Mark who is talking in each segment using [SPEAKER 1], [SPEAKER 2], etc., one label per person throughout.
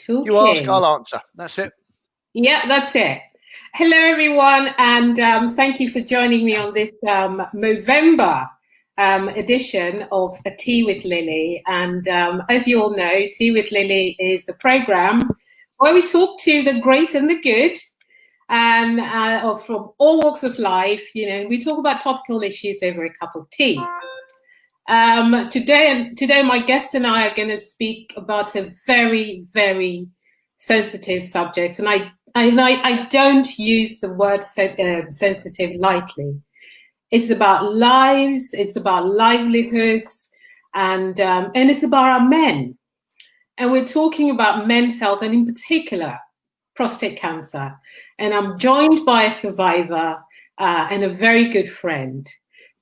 [SPEAKER 1] You ask, I'll answer. That's it.
[SPEAKER 2] Yeah, that's it. Hello, everyone, and thank you for joining me on this Movember edition of A Tea with Lily. And as you all know, Tea with Lily is a program where we talk to the great and the good, and from all walks of life. You know, we talk about topical issues over a cup of tea. Today, my guest and I are going to speak about a very, very sensitive subject, and I don't use the word sensitive lightly. It's about lives, it's about livelihoods, and it's about our men. And we're talking about men's health, and in particular, prostate cancer. And I'm joined by a survivor and a very good friend.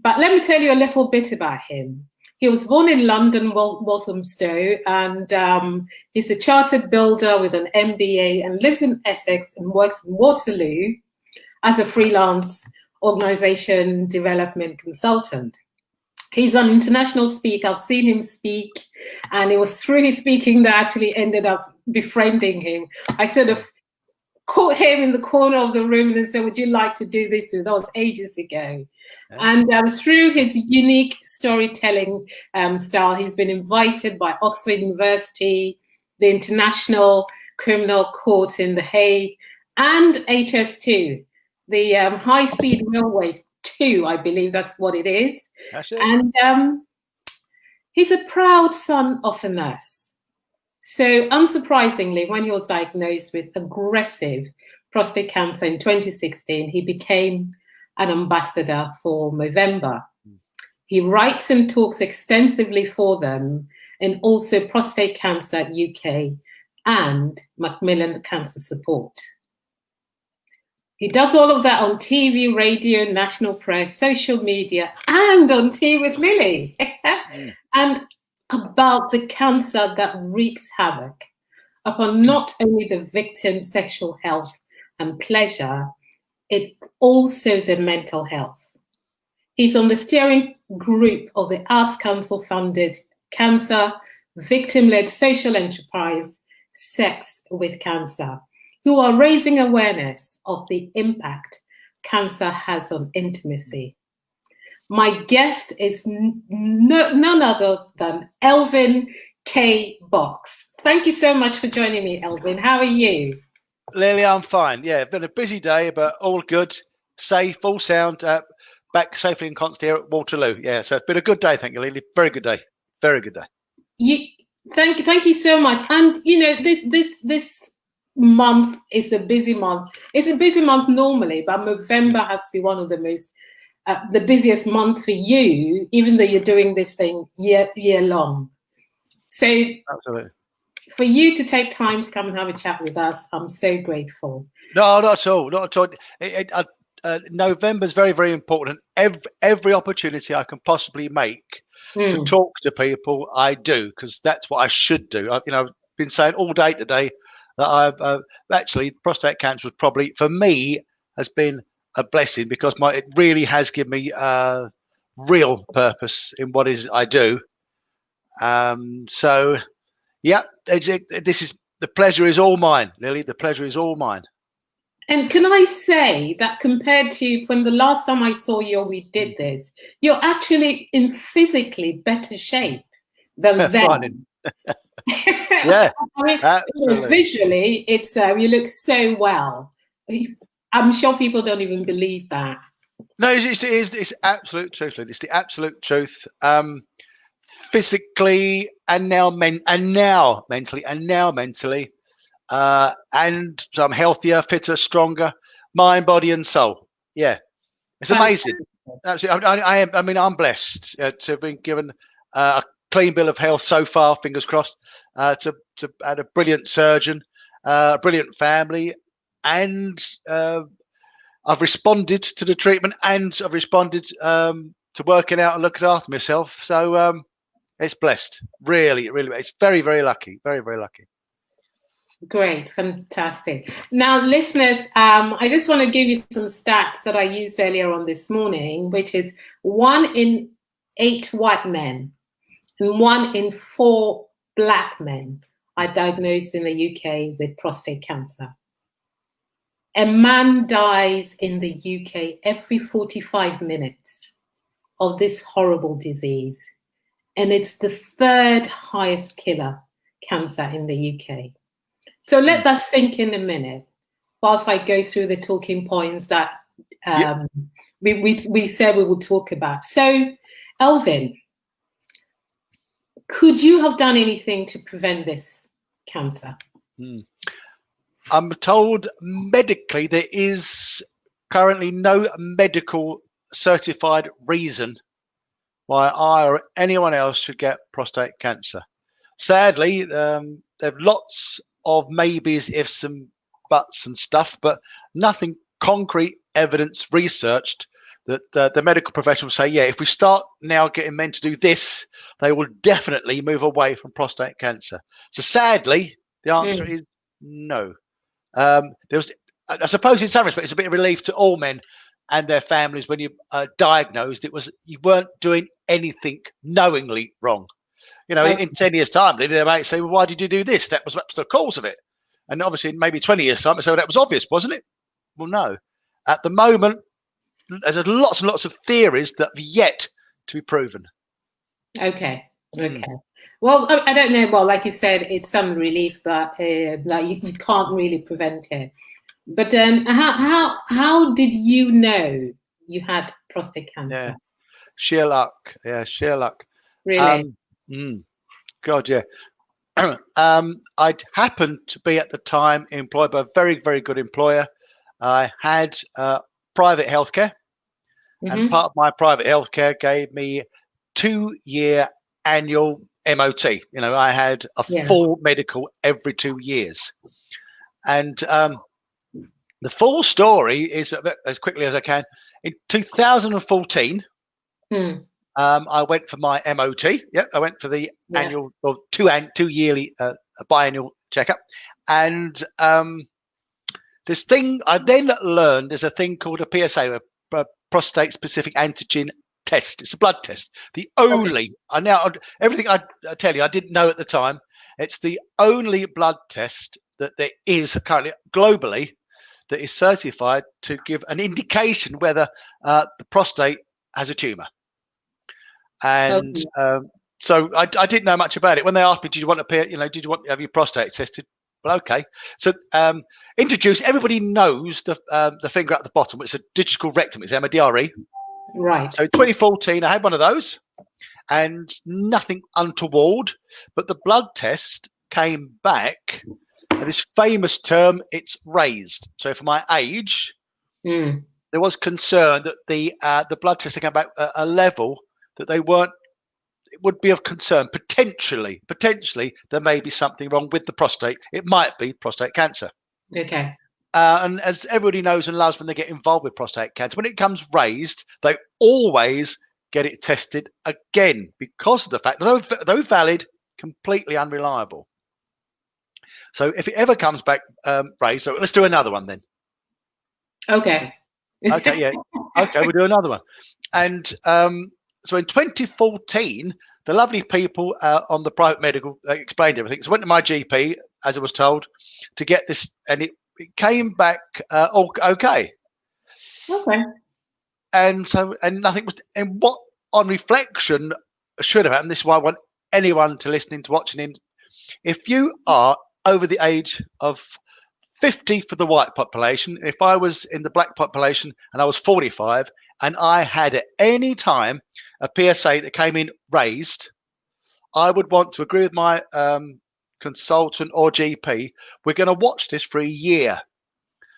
[SPEAKER 2] But let me tell you a little bit about him. He was born in London, Walthamstow, and he's a chartered builder with an MBA and lives in Essex and works in Waterloo as a freelance organization development consultant. He's an international speaker. I've seen him speak, and it was through his speaking that I actually ended up befriending him. I sort of caught him in the corner of the room and said, "Would you like to do this with us?" Ages ago. And through his unique storytelling style, he's been invited by Oxford University, the International Criminal Court in The Hague, and HS2, the High Speed Railway 2, I believe that's what it is.
[SPEAKER 1] That's it.
[SPEAKER 2] And he's a proud son of a nurse. So unsurprisingly, when he was diagnosed with aggressive prostate cancer in 2016, he became an ambassador for Movember. He writes and talks extensively for them, and also Prostate Cancer UK and Macmillan Cancer Support. He does all of that on TV, radio, national press, social media, and on Tea with Lily. And about the cancer that wreaks havoc upon not only the victim's sexual health and pleasure, it's also the mental health. He's on the steering group of the Arts Council-funded cancer victim-led social enterprise, Sex with Cancer, who are raising awareness of the impact cancer has on intimacy. My guest is none other than Elvin K. Box. Thank you so much for joining me, Elvin. How are you?
[SPEAKER 1] Lily, I'm fine. Yeah, been a busy day, but all good, safe, all sound, back safely and constant here at Waterloo. Yeah, so it's been a good day, thank you, Lily. Very good day. Very good day.
[SPEAKER 2] Thank you so much. And you know, this month is a busy month. It's a busy month normally, but November has to be one of the most the busiest month for you, even though you're doing this thing year long. So
[SPEAKER 1] absolutely.
[SPEAKER 2] For you to take time to come and have a chat with us, I'm so grateful.
[SPEAKER 1] No, not at all. Not at all. November's very, very important. Every opportunity I can possibly make to talk to people, I do, because that's what I should do. I've been saying all day today that I've actually prostate cancer was probably for me has been a blessing because it really has given me real purpose in what is I do. So. Yeah, this is the pleasure is all mine, Lily. The pleasure is all mine.
[SPEAKER 2] And can I say that compared to when the last time I saw you, we did this, you're actually in physically better shape than then.
[SPEAKER 1] Yeah,
[SPEAKER 2] I mean, visually, it's you look so well. I'm sure people don't even believe that.
[SPEAKER 1] No, it's absolute truth, Lily. It's the absolute truth. Physically and now mentally, and so I'm healthier, fitter, stronger, mind, body, and soul. Yeah, it's amazing. Absolutely, I mean, I'm blessed to have been given a clean bill of health so far. Fingers crossed. To had a brilliant surgeon, a brilliant family, and I've responded to the treatment, and I've responded to working out and looking after myself. So. It's blessed, really. It's very, very lucky, very, very lucky.
[SPEAKER 2] Great, fantastic. Now, listeners, I just want to give you some stats that I used earlier on this morning, which is 1 in 8 white men and 1 in 4 Black men are diagnosed in the UK with prostate cancer. A man dies in the UK every 45 minutes of this horrible disease. And it's the third highest killer cancer in the UK. So let that sink in a minute whilst I go through the talking points that we said we would talk about. So, Elvin, could you have done anything to prevent this cancer?
[SPEAKER 1] I'm told medically there is currently no medical certified reason why I or anyone else should get prostate cancer. Sadly, there are lots of maybes, ifs and buts and stuff, but nothing concrete evidence researched that the medical professionals say, yeah, if we start now getting men to do this, they will definitely move away from prostate cancer. So sadly, the answer is no. I suppose in some respects, it's a bit of relief to all men and their families when you diagnosed. You weren't doing anything knowingly wrong. You know, in 10 years' time, they might say, well, why did you do this? That was the cause of it. And obviously, maybe 20 years' time, so that was obvious, wasn't it? Well, no. At the moment, there's lots and lots of theories that have yet to be proven.
[SPEAKER 2] Okay. Well, I don't know. Well, like you said, it's some relief, but like you can't really prevent it. But how did you know you had prostate cancer?
[SPEAKER 1] Yeah, sheer luck. Yeah, sheer luck.
[SPEAKER 2] Really?
[SPEAKER 1] God, yeah. I'd happened to be at the time employed by a very, very good employer. I had private healthcare, and part of my private healthcare gave me 2-year annual MOT. You know, I had a full medical every 2 years. And the full story is, as quickly as I can, in 2014, I went for my MOT. Yep, I went for the annual or 2 yearly biannual checkup. And this thing I then learned, there's a thing called a PSA, a prostate specific antigen test. It's a blood test. The only everything I tell you I didn't know at the time. It's the only blood test that there is currently globally that is certified to give an indication whether the prostate has a tumor. And so I didn't know much about it. When they asked me, did you want to have your prostate tested? Well, okay. So introduce, everybody knows the finger at the bottom. It's a digital rectum. It's MDRE.
[SPEAKER 2] Right.
[SPEAKER 1] So 2014, I had one of those and nothing untoward, but the blood test came back and this famous term, it's raised. So for my age, there was concern that the blood test came back at a level that it would be of concern. Potentially there may be something wrong with the prostate. It might be prostate cancer.
[SPEAKER 2] Okay.
[SPEAKER 1] And as everybody knows and loves when they get involved with prostate cancer, when it comes raised, they always get it tested again because of the fact that though valid, completely unreliable. So if it ever comes back raised, so let's do another one then.
[SPEAKER 2] Okay.
[SPEAKER 1] Okay, yeah. Okay, we'll do another one. And so in 2014, the lovely people on the private medical explained everything. So I went to my GP, as I was told, to get this, and it came back okay.
[SPEAKER 2] Okay.
[SPEAKER 1] And nothing was, and what on reflection should have happened. This is why I want anyone to listening to watching in. If you are over the age of 50 for the white population, if I was in the black population and I was 45 and I had at any time a PSA that came in raised, I would want to agree with my consultant or GP. We're going to watch this for a year.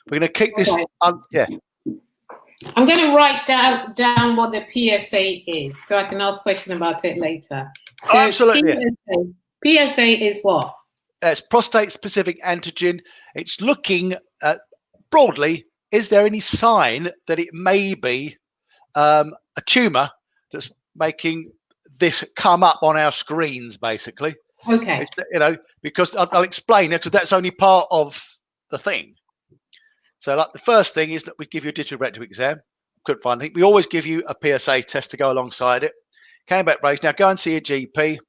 [SPEAKER 1] We're going to keep this.
[SPEAKER 2] I'm going to write down what the PSA is so I can ask a question about it later. So
[SPEAKER 1] absolutely.
[SPEAKER 2] PSA is what?
[SPEAKER 1] It's prostate-specific antigen. It's looking at broadly, is there any sign that it may be a tumour that's making this come up on our screens, basically?
[SPEAKER 2] Okay.
[SPEAKER 1] Because I'll explain it, because that's only part of the thing. So, like the first thing is that we give you a digital rectal exam. Couldn't find anything. We always give you a PSA test to go alongside it. Came back raised. Now go and see a GP.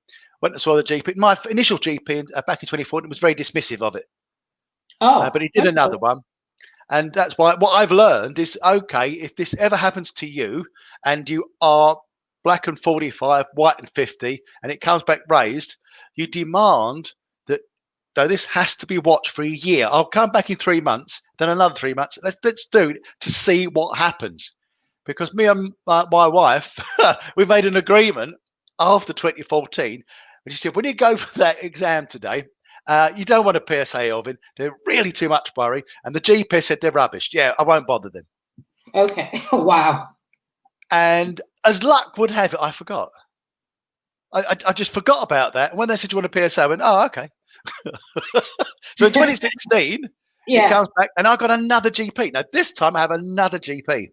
[SPEAKER 1] went and saw the GP. My initial GP back in 2014 was very dismissive of it.
[SPEAKER 2] Oh,
[SPEAKER 1] But he did another one. And that's why what I've learned is, okay, if this ever happens to you and you are black and 45, white and 50, and it comes back raised, you demand that, no, this has to be watched for a year. I'll come back in 3 months, then another 3 months. Let's do it to see what happens. Because me and my wife, we made an agreement after 2014. And she said, when you go for that exam today, you don't want a PSA, Elvin. They're really too much worry. And the GP said they're rubbish. Yeah, I won't bother them.
[SPEAKER 2] Okay. Wow.
[SPEAKER 1] And as luck would have it, I forgot. I just forgot about that. And when they said you want a PSA, I went, oh, okay. So in 2016, it comes back, and I got another GP. Now, this time I have another GP.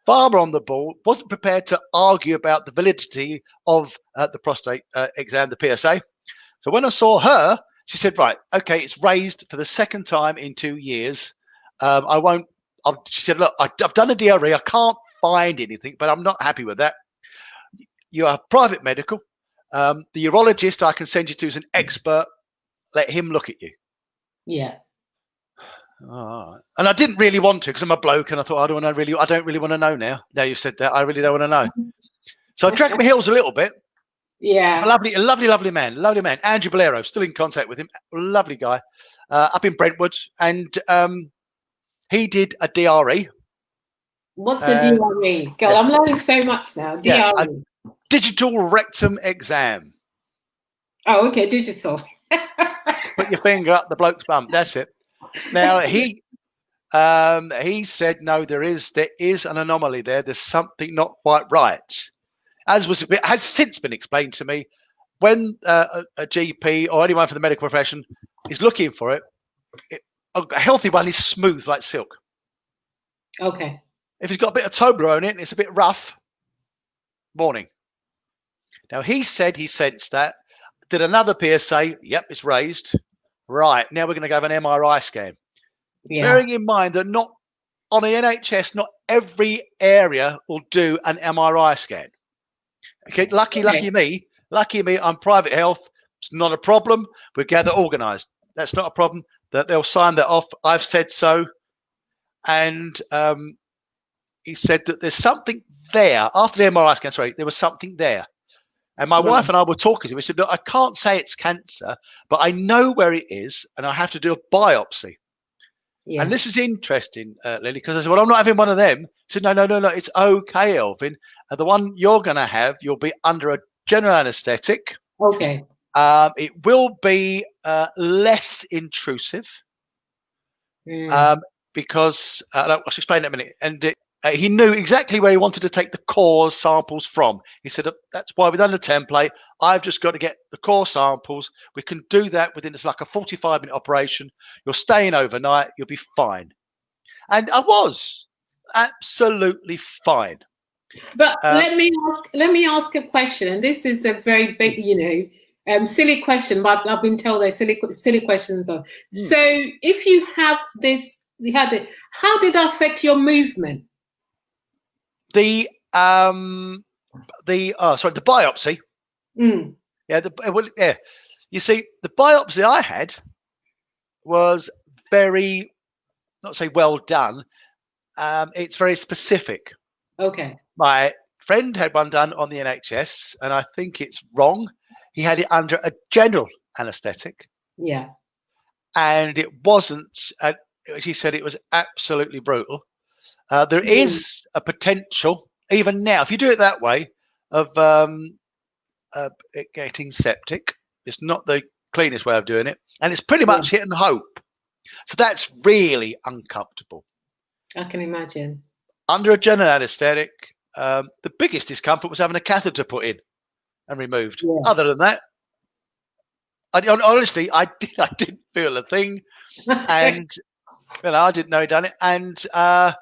[SPEAKER 1] Farmer on the ball, wasn't prepared to argue about the validity of the prostate exam, the PSA. So when I saw her, she said, right, okay, it's raised for the second time in 2 years. She said, look, I've done a DRE. I can't find anything, but I'm not happy with that. You are private medical. The urologist I can send you to is an expert. Let him look at you.
[SPEAKER 2] Yeah.
[SPEAKER 1] Oh. And I didn't really want to because I'm a bloke, and I thought I don't really want to know now. Now you've said that, I really don't want to know. So I dragged my heels a little bit.
[SPEAKER 2] Yeah.
[SPEAKER 1] A lovely man. Andrew Bolero, still in contact with him. Lovely guy, up in Brentwood, and he did a DRE.
[SPEAKER 2] What's the DRE? God, I'm learning so much now. DRE.
[SPEAKER 1] Yeah, digital rectum exam.
[SPEAKER 2] Oh, okay, digital.
[SPEAKER 1] Put your finger up the bloke's bum. That's it. Now he said no, there is an anomaly there. There's something not quite right. Has since been explained to me. When a GP or anyone from the medical profession is looking for it, a healthy one is smooth like silk.
[SPEAKER 2] Okay.
[SPEAKER 1] If it's got a bit of tobler on it and it's a bit rough, warning. Now he said he sensed that. Did another PSA. Yep, it's raised. Right, now we're going to go have an MRI scan. Yeah. Bearing in mind that not on the NHS, not every area will do an MRI scan. Okay, lucky me, I'm private health. It's not a problem. We'll get that organised. That's not a problem. That they'll sign that off. I've said so. And he said that there's something there. After the MRI scan, sorry, there was something there. And my wife and I were talking to him. He said, look, I can't say it's cancer, but I know where it is, and I have to do a biopsy. Yeah. And this is interesting, Lily, because I said, well, I'm not having one of them. He said, no, it's okay, Elvin. The one you're going to have, you'll be under a general anaesthetic.
[SPEAKER 2] Okay.
[SPEAKER 1] It will be less intrusive because I'll explain that in a minute. And he knew exactly where he wanted to take the core samples from. He said, that's why we've done the template. I've just got to get the core samples. We can do that within, it's like a 45-minute operation. You're staying overnight. You'll be fine. And I was absolutely fine.
[SPEAKER 2] But let me ask a question. And this is a very big, silly question, but I've been told they're silly questions though. So if you have this, how did that affect your movement?
[SPEAKER 1] The biopsy. Yeah, You see, the biopsy I had was very, not say well done. It's very specific.
[SPEAKER 2] Okay.
[SPEAKER 1] My friend had one done on the NHS, and I think it's wrong. He had it under a general anaesthetic.
[SPEAKER 2] Yeah.
[SPEAKER 1] And it wasn't. She said it was absolutely brutal. There is a potential, even now, if you do it that way, of it getting septic. It's not the cleanest way of doing it. And it's pretty much hit and hope. So that's really uncomfortable.
[SPEAKER 2] I can imagine.
[SPEAKER 1] Under a general anaesthetic, the biggest discomfort was having a catheter put in and removed. Yeah. Other than that, honestly, I didn't feel a thing. And I didn't know he'd done it. And it's a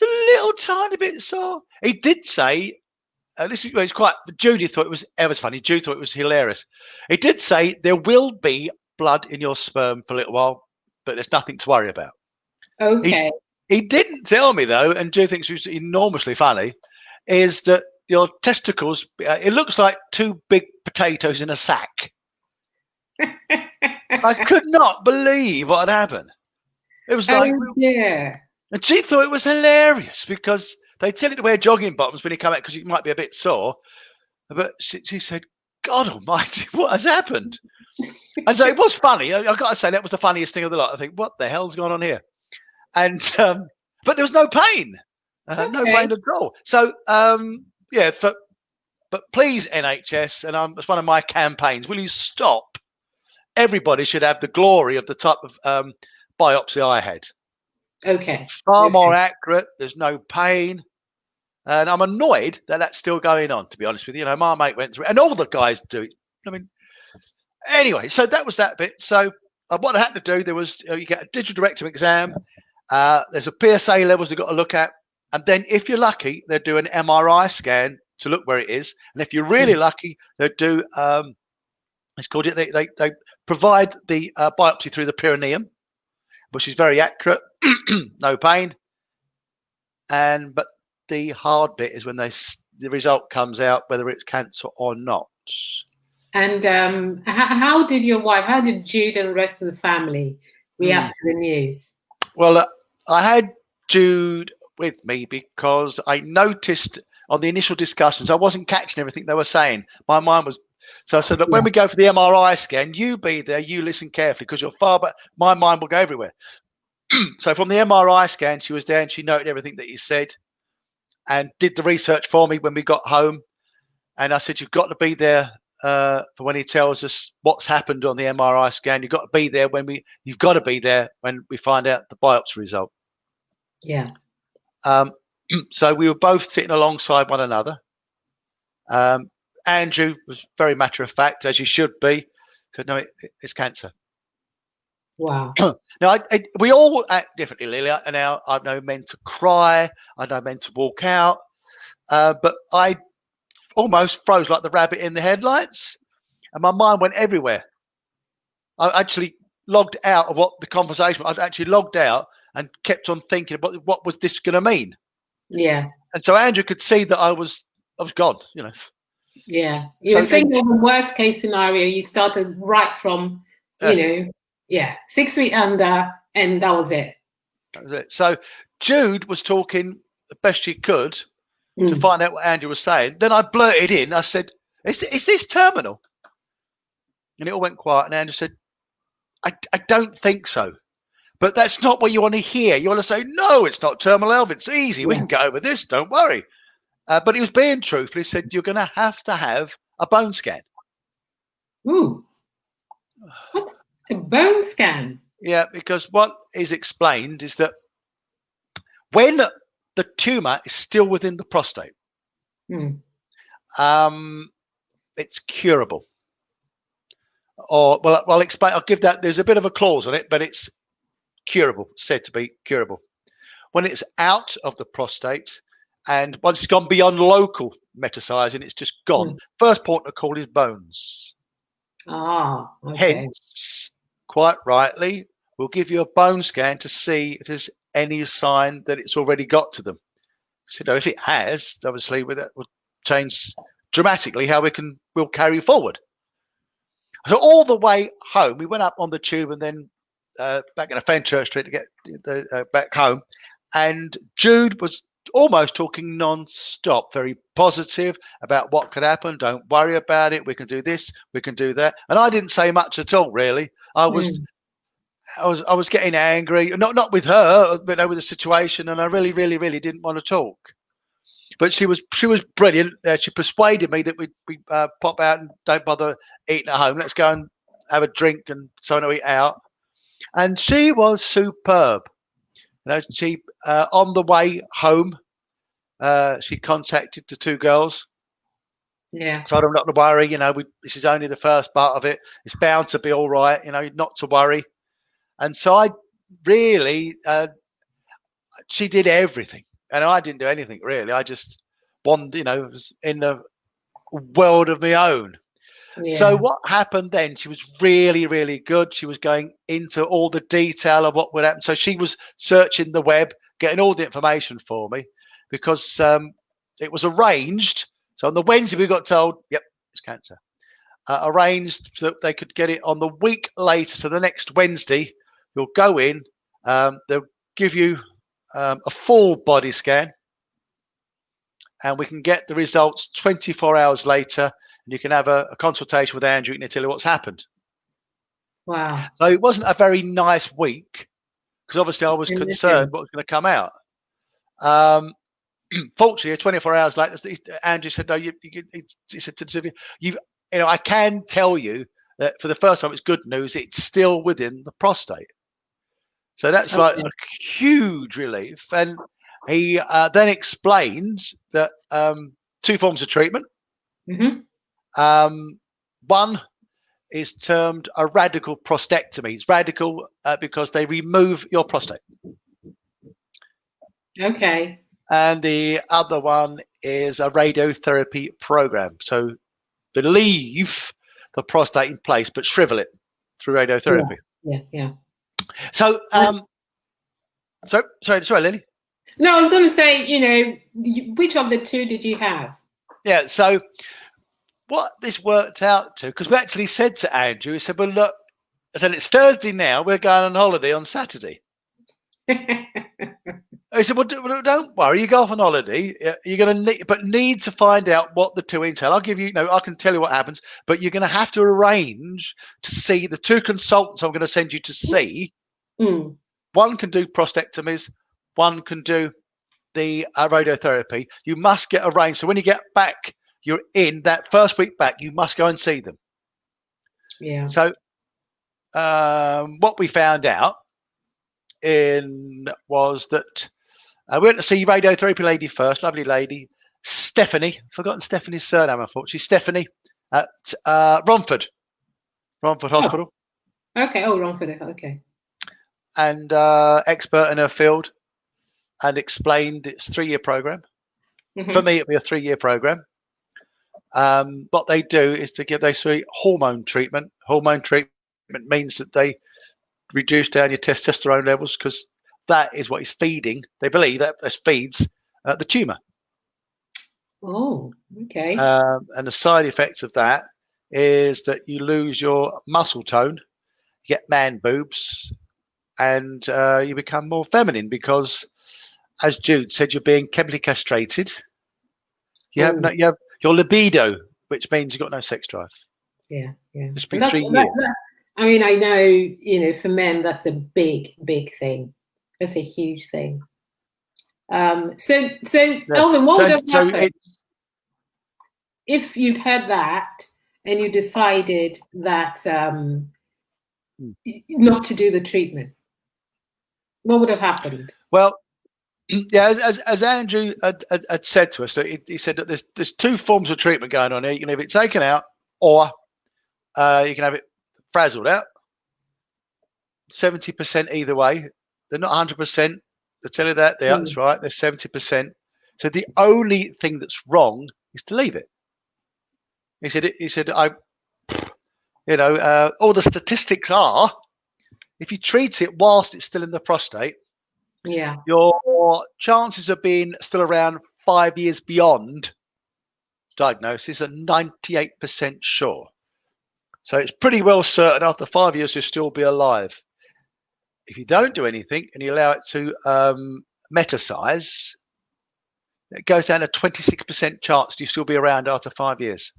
[SPEAKER 1] little tiny bit sore. He did say, this is where it's quite, Judy thought it was funny. Judy thought it was hilarious. He did say there will be blood in your sperm for a little while, but there's nothing to worry about.
[SPEAKER 2] Okay.
[SPEAKER 1] He didn't tell me, though, and Judy thinks it was enormously funny, is that your testicles, it looks like 2 big potatoes in a sack. I could not believe what had happened. It was like,
[SPEAKER 2] yeah.
[SPEAKER 1] And she thought it was hilarious because they tell you to wear jogging bottoms when you come out because you might be a bit sore. But she said, God almighty, what has happened? And so it was funny. I've got to say, that was the funniest thing of the lot. I think, what the hell's going on here? And but there was no pain, no pain at all. So yeah, but please, NHS, and it's one of my campaigns. Will you stop? Everybody should have the glory of the type of biopsy I had.
[SPEAKER 2] Okay.
[SPEAKER 1] Far more accurate. There's no pain. And I'm annoyed that that's still going on, to be honest with you. You know, my mate went through it, and all the guys do it. I mean, anyway, so that was that bit. So what I had to do, there was, you get a digital rectum exam. There's a PSA levels you've got to look at. And then if you're lucky, they'll do an MRI scan to look where it is. And if you're really lucky, they'll do, it's called it, they provide the biopsy through the perineum, which is very accurate, no pain. But the hard bit is when the result comes out, whether it's cancer or not.
[SPEAKER 2] And how did Jude and the rest of the family react to the news?
[SPEAKER 1] Well, I had Jude with me because I noticed on the initial discussions, I wasn't catching everything they were saying. My mind was, so I said, look, when we go for the MRI scan, you be there, you listen carefully because you're far back. My mind will go everywhere. So from the MRI scan, she was there and she noted everything that he said and did the research for me when we got home. And I said, you've got to be there for when he tells us what's happened on the MRI scan. You've got to be there you've got to be there when we find out the biopsy result.
[SPEAKER 2] Yeah.
[SPEAKER 1] So we were both sitting alongside one another. Andrew was very matter of fact, as you should be. Said, no, it's cancer.
[SPEAKER 2] Wow.
[SPEAKER 1] Now, we all act differently, Lilia. And now I know men to cry. I know men to walk out. But I almost froze like the rabbit in the headlights. And my mind went everywhere. I actually logged out of what the conversation was. I actually logged out and kept on thinking, what was this going to mean?
[SPEAKER 2] Yeah.
[SPEAKER 1] And so Andrew could see that I was gone, you know.
[SPEAKER 2] Yeah. You were thinking of the worst case scenario. You started right from, 6 feet under, and that was it.
[SPEAKER 1] That was it. So Jude was talking the best she could to find out what Andrew was saying. Then I blurted in, I said, is this terminal? And it all went quiet. And Andrew said, I don't think so. But that's not what you want to hear. You want to say, no, it's not terminal, Elvin. It's easy. Yeah. We can get over this. Don't worry. But he was being truthful. He said, you're going to have a bone scan.
[SPEAKER 2] Ooh. What's a bone scan?
[SPEAKER 1] Yeah, because what is explained is that when the tumor is still within the prostate, it's curable. Or, well, I'll explain. I'll give that. There's a bit of a clause on it, but it's curable, said to be curable. When it's out of the prostate and once it's gone beyond local metasizing, it's just gone. First point of call is bones.
[SPEAKER 2] Ah, okay.
[SPEAKER 1] Hence, quite rightly, we'll give you a bone scan to see if there's any sign that it's already got to them. So, if it has, obviously, that will change dramatically how we'll carry forward. So all the way home, we went up on the tube and then back in a Fenchurch Street to get back home. And Jude was almost talking non-stop, very positive about what could happen. Don't worry about it. We can do this. We can do that. And I didn't say much at all, really. I was getting angry, not with her, but with the situation. And I really, really, really didn't want to talk. But she was brilliant. She persuaded me that we pop out and don't bother eating at home. Let's go and have a drink and so on, eat out. And she was superb. She on the way home, she contacted the two girls.
[SPEAKER 2] Yeah.
[SPEAKER 1] So I'm not to worry. This is only the first part of it. It's bound to be all right. Not to worry. And so I really, she did everything. And I didn't do anything really. I just wanted, was in a world of my own. Yeah. So what happened then? She was really, really good. She was going into all the detail of what would happen. So she was searching the web, getting all the information for me because it was arranged So on the Wednesday, we got told, yep, it's cancer. Arranged so that they could get it on the week later. So the next Wednesday, you'll go in. They'll give you a full body scan, and we can get the results 24 hours later. And you can have a consultation with Andrew and tell you what's happened.
[SPEAKER 2] Wow.
[SPEAKER 1] So it wasn't a very nice week because obviously I was concerned what was going to come out. Fortunately, 24 hours later, Andrew said, "No, he said to you, I can tell you that for the first time, it's good news. It's still within the prostate." So that's like a huge relief. And he then explains that 2 forms of treatment. One is termed a radical prostatectomy. It's radical because they remove your prostate.
[SPEAKER 2] Okay.
[SPEAKER 1] And the other one is a radiotherapy program. So they leave the prostate in place, but shrivel it through radiotherapy.
[SPEAKER 2] Yeah.
[SPEAKER 1] So, sorry, Lily.
[SPEAKER 2] No, I was going to say, which of the 2 did you have?
[SPEAKER 1] Yeah. So, what this worked out to, because we actually said to Andrew, we said, "Well, look," I said, "it's Thursday now. We're going on holiday on Saturday." He said, "Well, don't worry. You go off on holiday. You're going to need to find out what the 2 entail. I'll give you, I can tell you what happens, but you're going to have to arrange to see the 2 consultants I'm going to send you to see. One can do prostatectomies, one can do the radiotherapy. You must get arranged. So when you get back, you're in that first week back, you must go and see them."
[SPEAKER 2] Yeah.
[SPEAKER 1] So what we found out was that we went to see radiotherapy lady first, lovely lady, Stephanie. Forgotten Stephanie's surname, unfortunately. Stephanie at Romford Hospital.
[SPEAKER 2] Okay. Oh, Romford. Okay.
[SPEAKER 1] And expert in her field, and explained it's a 3-year program. For me, it'll be a 3-year program. What they do is they say hormone treatment. Hormone treatment means that they reduce down your testosterone levels because that is what is feeding. They believe that feeds the tumor.
[SPEAKER 2] Oh, okay.
[SPEAKER 1] And the side effects of that is that you lose your muscle tone, you get man boobs, and you become more feminine because, as Jude said, you're being chemically castrated. You have your libido, which means you've got no sex drive.
[SPEAKER 2] Yeah.
[SPEAKER 1] It's been 3 years.
[SPEAKER 2] I mean, I know, for men, that's a big, big thing. That's a huge thing. So Elvin, what would have happened if you'd had that and you decided that not to do the treatment? What would have happened?
[SPEAKER 1] Well, yeah, as Andrew had said to us, he said that there's 2 forms of treatment going on here. You can have it taken out, or you can have it frazzled out. 70% either way. They're not 100%. I'll tell you that. That's right. They're 70%. So the only thing that's wrong is to leave it. He said, all the statistics are, if you treat it whilst it's still in the prostate, your chances of being still around 5 years beyond diagnosis are 98% sure. So it's pretty well certain after 5 years you'll still be alive. If you don't do anything and you allow it to metasize, it goes down to 26% chance you'll still be around after 5 years.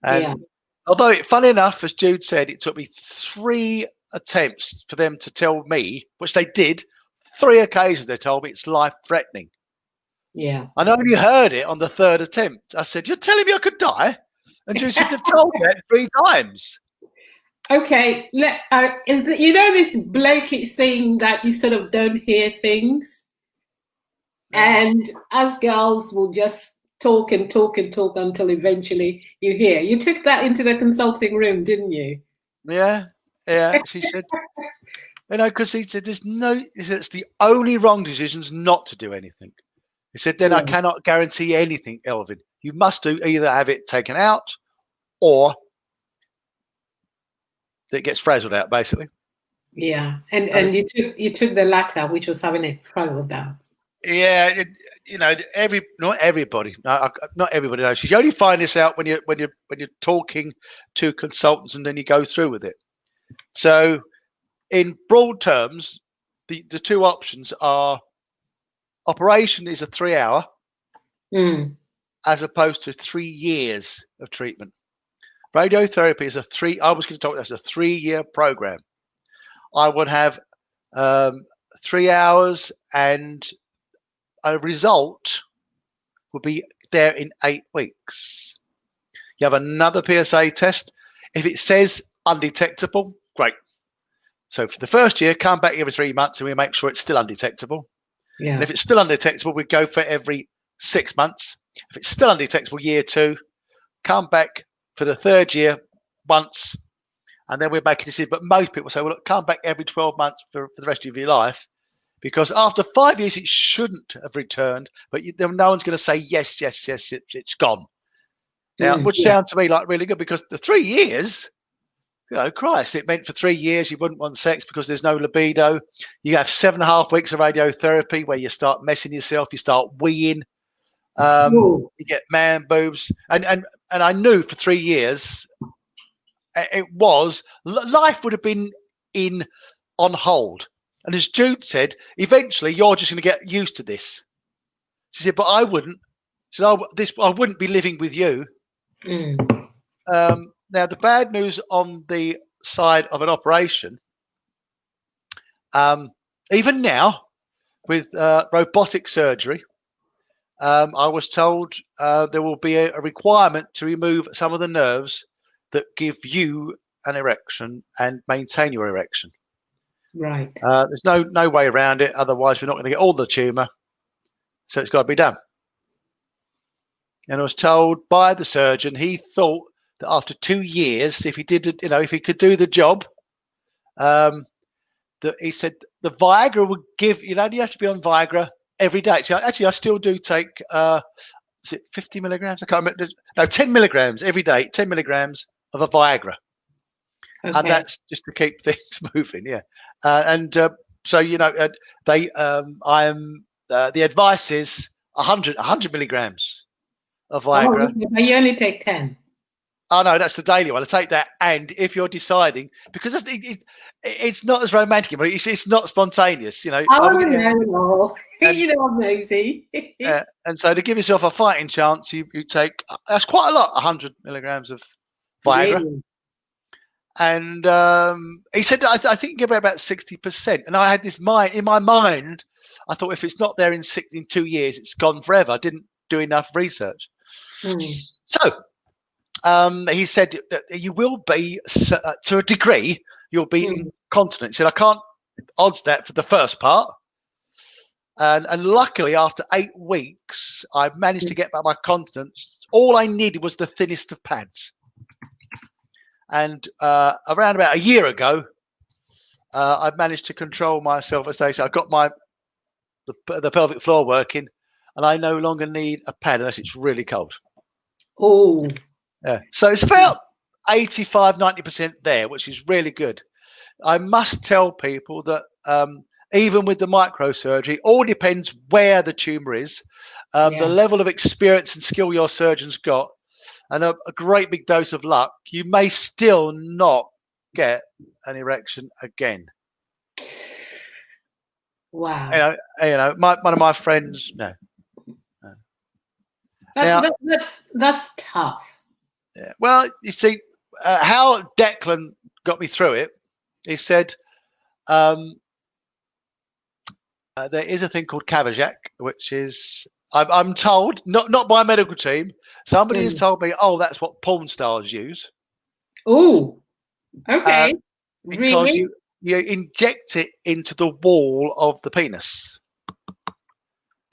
[SPEAKER 1] And although, funny enough, as Jude said, it took me 3 attempts for them to tell me, which they did, 3 occasions they told me it's life-threatening.
[SPEAKER 2] Yeah.
[SPEAKER 1] I only heard it on the 3rd attempt. I said, "You're telling me I could die?" And Jude said, "They've told me that 3 times."
[SPEAKER 2] Okay, this blokey thing that you sort of don't hear things, and us girls will just talk and talk and talk until eventually you hear. You took that into the consulting room, didn't you?
[SPEAKER 1] Yeah. She said, because he said he said it's the only wrong decisions not to do anything. He said, "Then I cannot guarantee anything, Elvin. You must either have it taken out or it gets frazzled out, basically."
[SPEAKER 2] Yeah, and you took the latter, which was having it frazzled out.
[SPEAKER 1] Yeah, not everybody. No, not everybody knows. You only find this out when you're talking to consultants, and then you go through with it. So, in broad terms, the two options are: operation is a 3 hour, as opposed to 3 years of treatment. Radiotherapy is I was going to talk. That's a 3-year program. I would have 3 hours, and a result will be there in 8 weeks. You have another PSA test. If it says undetectable, great. So for the first year, come back every 3 months and we make sure it's still undetectable.
[SPEAKER 2] Yeah.
[SPEAKER 1] And if it's still undetectable, we go for every 6 months. If it's still undetectable, year 2, come back for the 3rd year once, and then we're making a decision. But most people say, well, look, come back every 12 months for the rest of your life, because after 5 years, it shouldn't have returned, but no one's going to say, yes, it's gone. Now, which sounds to me like really good, because the 3 years, Christ, it meant for 3 years you wouldn't want sex because there's no libido. You have 7.5 weeks of radiotherapy where you start messing yourself, you start weeing, you get man boobs. And I knew for 3 years, life would have been on hold. And as Jude said, eventually you're just going to get used to this. She said, but I wouldn't. She said, I wouldn't be living with you. Now, the bad news on the side of an operation, even now with robotic surgery, I was told there will be a requirement to remove some of the nerves that give you an erection and maintain your erection.
[SPEAKER 2] Right.
[SPEAKER 1] There's no way around it. Otherwise, we're not going to get all the tumour. So it's got to be done. And I was told by the surgeon, he thought that after 2 years, if he could do the job, that he said the Viagra would give. You have to be on Viagra every day. So actually, I still do take. Is it 50 milligrams? I can't remember. No, 10 milligrams every day. 10 milligrams of a Viagra. Okay. And that's just to keep things moving, yeah. The advice is 100 milligrams of Viagra.
[SPEAKER 2] Oh, you only take 10.
[SPEAKER 1] Oh no, that's the daily one. I take that, and if you're deciding, because it's not as romantic, but it's not spontaneous,
[SPEAKER 2] I want to know. I'm nosy.
[SPEAKER 1] And so to give yourself a fighting chance, you take that's quite a lot, 100 milligrams of Viagra. Really? And he said, I think give it about 60%. And I had this in my mind, I thought if it's not there in 2 years, it's gone forever. I didn't do enough research. So he said that you will be, to a degree, you'll be incontinent. He said, I can't odds that for the first part. And luckily, after 8 weeks, I managed to get back my continence. All I needed was the thinnest of pads. And around about a year ago, I've managed to control myself. As they say, I got the pelvic floor working, and I no longer need a pad unless it's really cold.
[SPEAKER 2] Oh,
[SPEAKER 1] yeah. So it's about 85, 90% there, which is really good. I must tell people that even with the microsurgery, all depends where the tumor is, the level of experience and skill your surgeon's got, and a great big dose of luck, you may still not get an erection again.
[SPEAKER 2] Wow.
[SPEAKER 1] One of my friends, no.
[SPEAKER 2] That's tough.
[SPEAKER 1] Yeah. Well, you see, how Declan got me through it, he said, there is a thing called Cavajac, which is, I'm told, not by a medical team, somebody has told me, that's what porn stars use.
[SPEAKER 2] Oh, okay.
[SPEAKER 1] Because
[SPEAKER 2] really?
[SPEAKER 1] you inject it into the wall of the penis.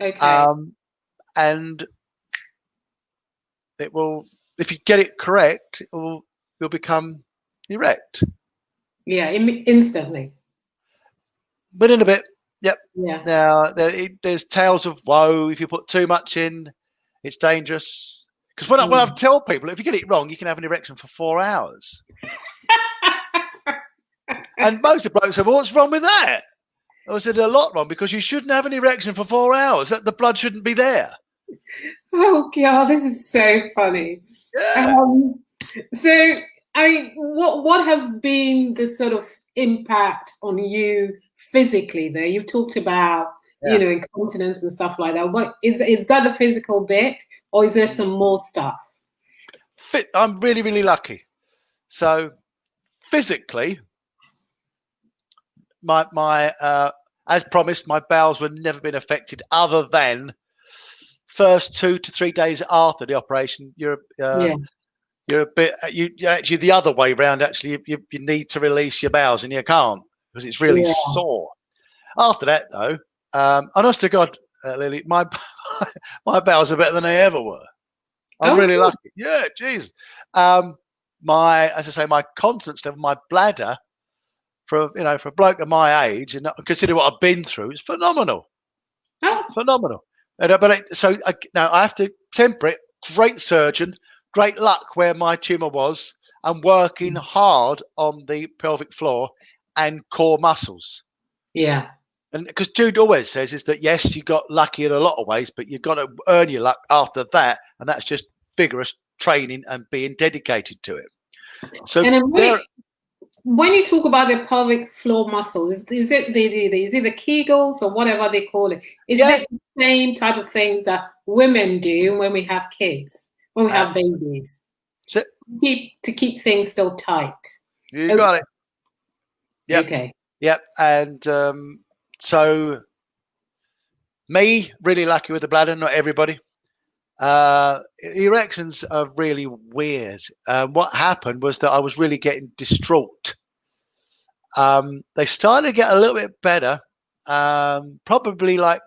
[SPEAKER 2] Okay.
[SPEAKER 1] And it will, if you get it correct, you'll become erect.
[SPEAKER 2] Yeah, instantly.
[SPEAKER 1] Within a bit. Yep.
[SPEAKER 2] Yeah.
[SPEAKER 1] Now there's tales of woe. If you put too much in, it's dangerous. Because when I tell people, if you get it wrong, you can have an erection for 4 hours. And most of the blokes say, well, what's wrong with that? I said a lot wrong because you shouldn't have an erection for 4 hours. That the blood shouldn't be there.
[SPEAKER 2] Oh God, this is so funny.
[SPEAKER 1] Yeah.
[SPEAKER 2] So, I mean, what has been the sort of impact on you physically there? You talked about, incontinence and stuff like that. What is that the physical bit, or is there some more stuff?
[SPEAKER 1] I'm really, really lucky. So physically, my as promised, my bowels were never been affected other than first 2 to 3 days after the operation. You're a bit you're actually the other way round. Actually, you need to release your bowels and you can't because it's really sore. After that, though, honest to God, Lily, my bowels are better than they ever were. I'm really lucky. Yeah, geez. As I say, my continence level, my bladder, for a bloke of my age, and consider what I've been through, it's phenomenal. Phenomenal. Now I have to temper it. Great surgeon, great luck where my tumour was. I'm working hard on the pelvic floor and core muscles.
[SPEAKER 2] Yeah.
[SPEAKER 1] And because Jude always says is that, yes, you got lucky in a lot of ways, but you've got to earn your luck after that. And that's just vigorous training and being dedicated to it. So
[SPEAKER 2] when you talk about the pelvic floor muscle, is it the Kegels or whatever they call it? Is it the same type of things that women do when we have kids, when we have babies? To keep things still tight.
[SPEAKER 1] You got it. Yep.
[SPEAKER 2] Okay.
[SPEAKER 1] Yep. And so me, really lucky with the bladder, not everybody. Erections are really weird. What happened was that I was really getting distraught. They started to get a little bit better, probably like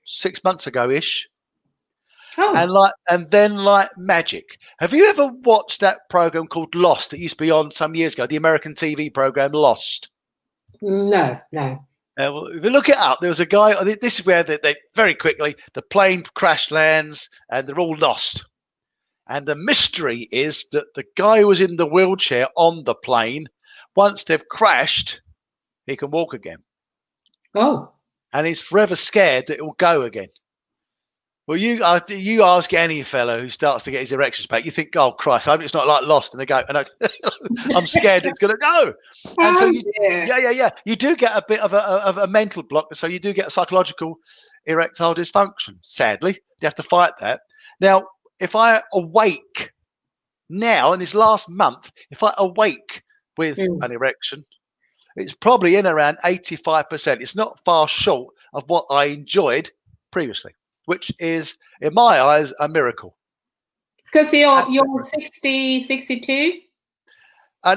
[SPEAKER 1] 6 months ago-ish. And then like magic. Have you ever watched that program called Lost that used to be on some years ago, the American TV program Lost?
[SPEAKER 2] No.
[SPEAKER 1] Well, if you look it up, there was a guy. This is where they very quickly the plane crash lands and they're all lost. And the mystery is that the guy who was in the wheelchair on the plane, once they've crashed, he can walk again.
[SPEAKER 2] Oh.
[SPEAKER 1] And he's forever scared that it will go again. Well, you ask any fellow who starts to get his erections back, you think, oh, Christ, I hope it's not like Lost. And they go, and I'm scared it's going to go. And so, you do get a bit of a mental block. So you do get a psychological erectile dysfunction, sadly. You have to fight that. Now, if I awake now in this last month, if I awake with an erection, it's probably in around 85%. It's not far short of what I enjoyed previously, which is, in my eyes, a miracle.
[SPEAKER 2] Because you're 60, 62?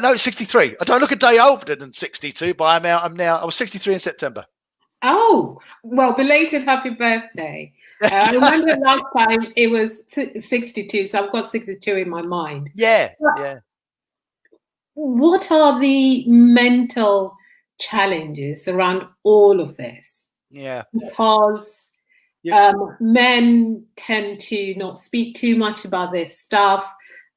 [SPEAKER 1] No, 63. I don't look a day older than 62, but I was 63 in September.
[SPEAKER 2] Oh, well, belated happy birthday. I remember last time it was 62, so I've got 62 in my mind.
[SPEAKER 1] Yeah.
[SPEAKER 2] What are the mental challenges around all of this?
[SPEAKER 1] Yeah.
[SPEAKER 2] Because men tend to not speak too much about this stuff.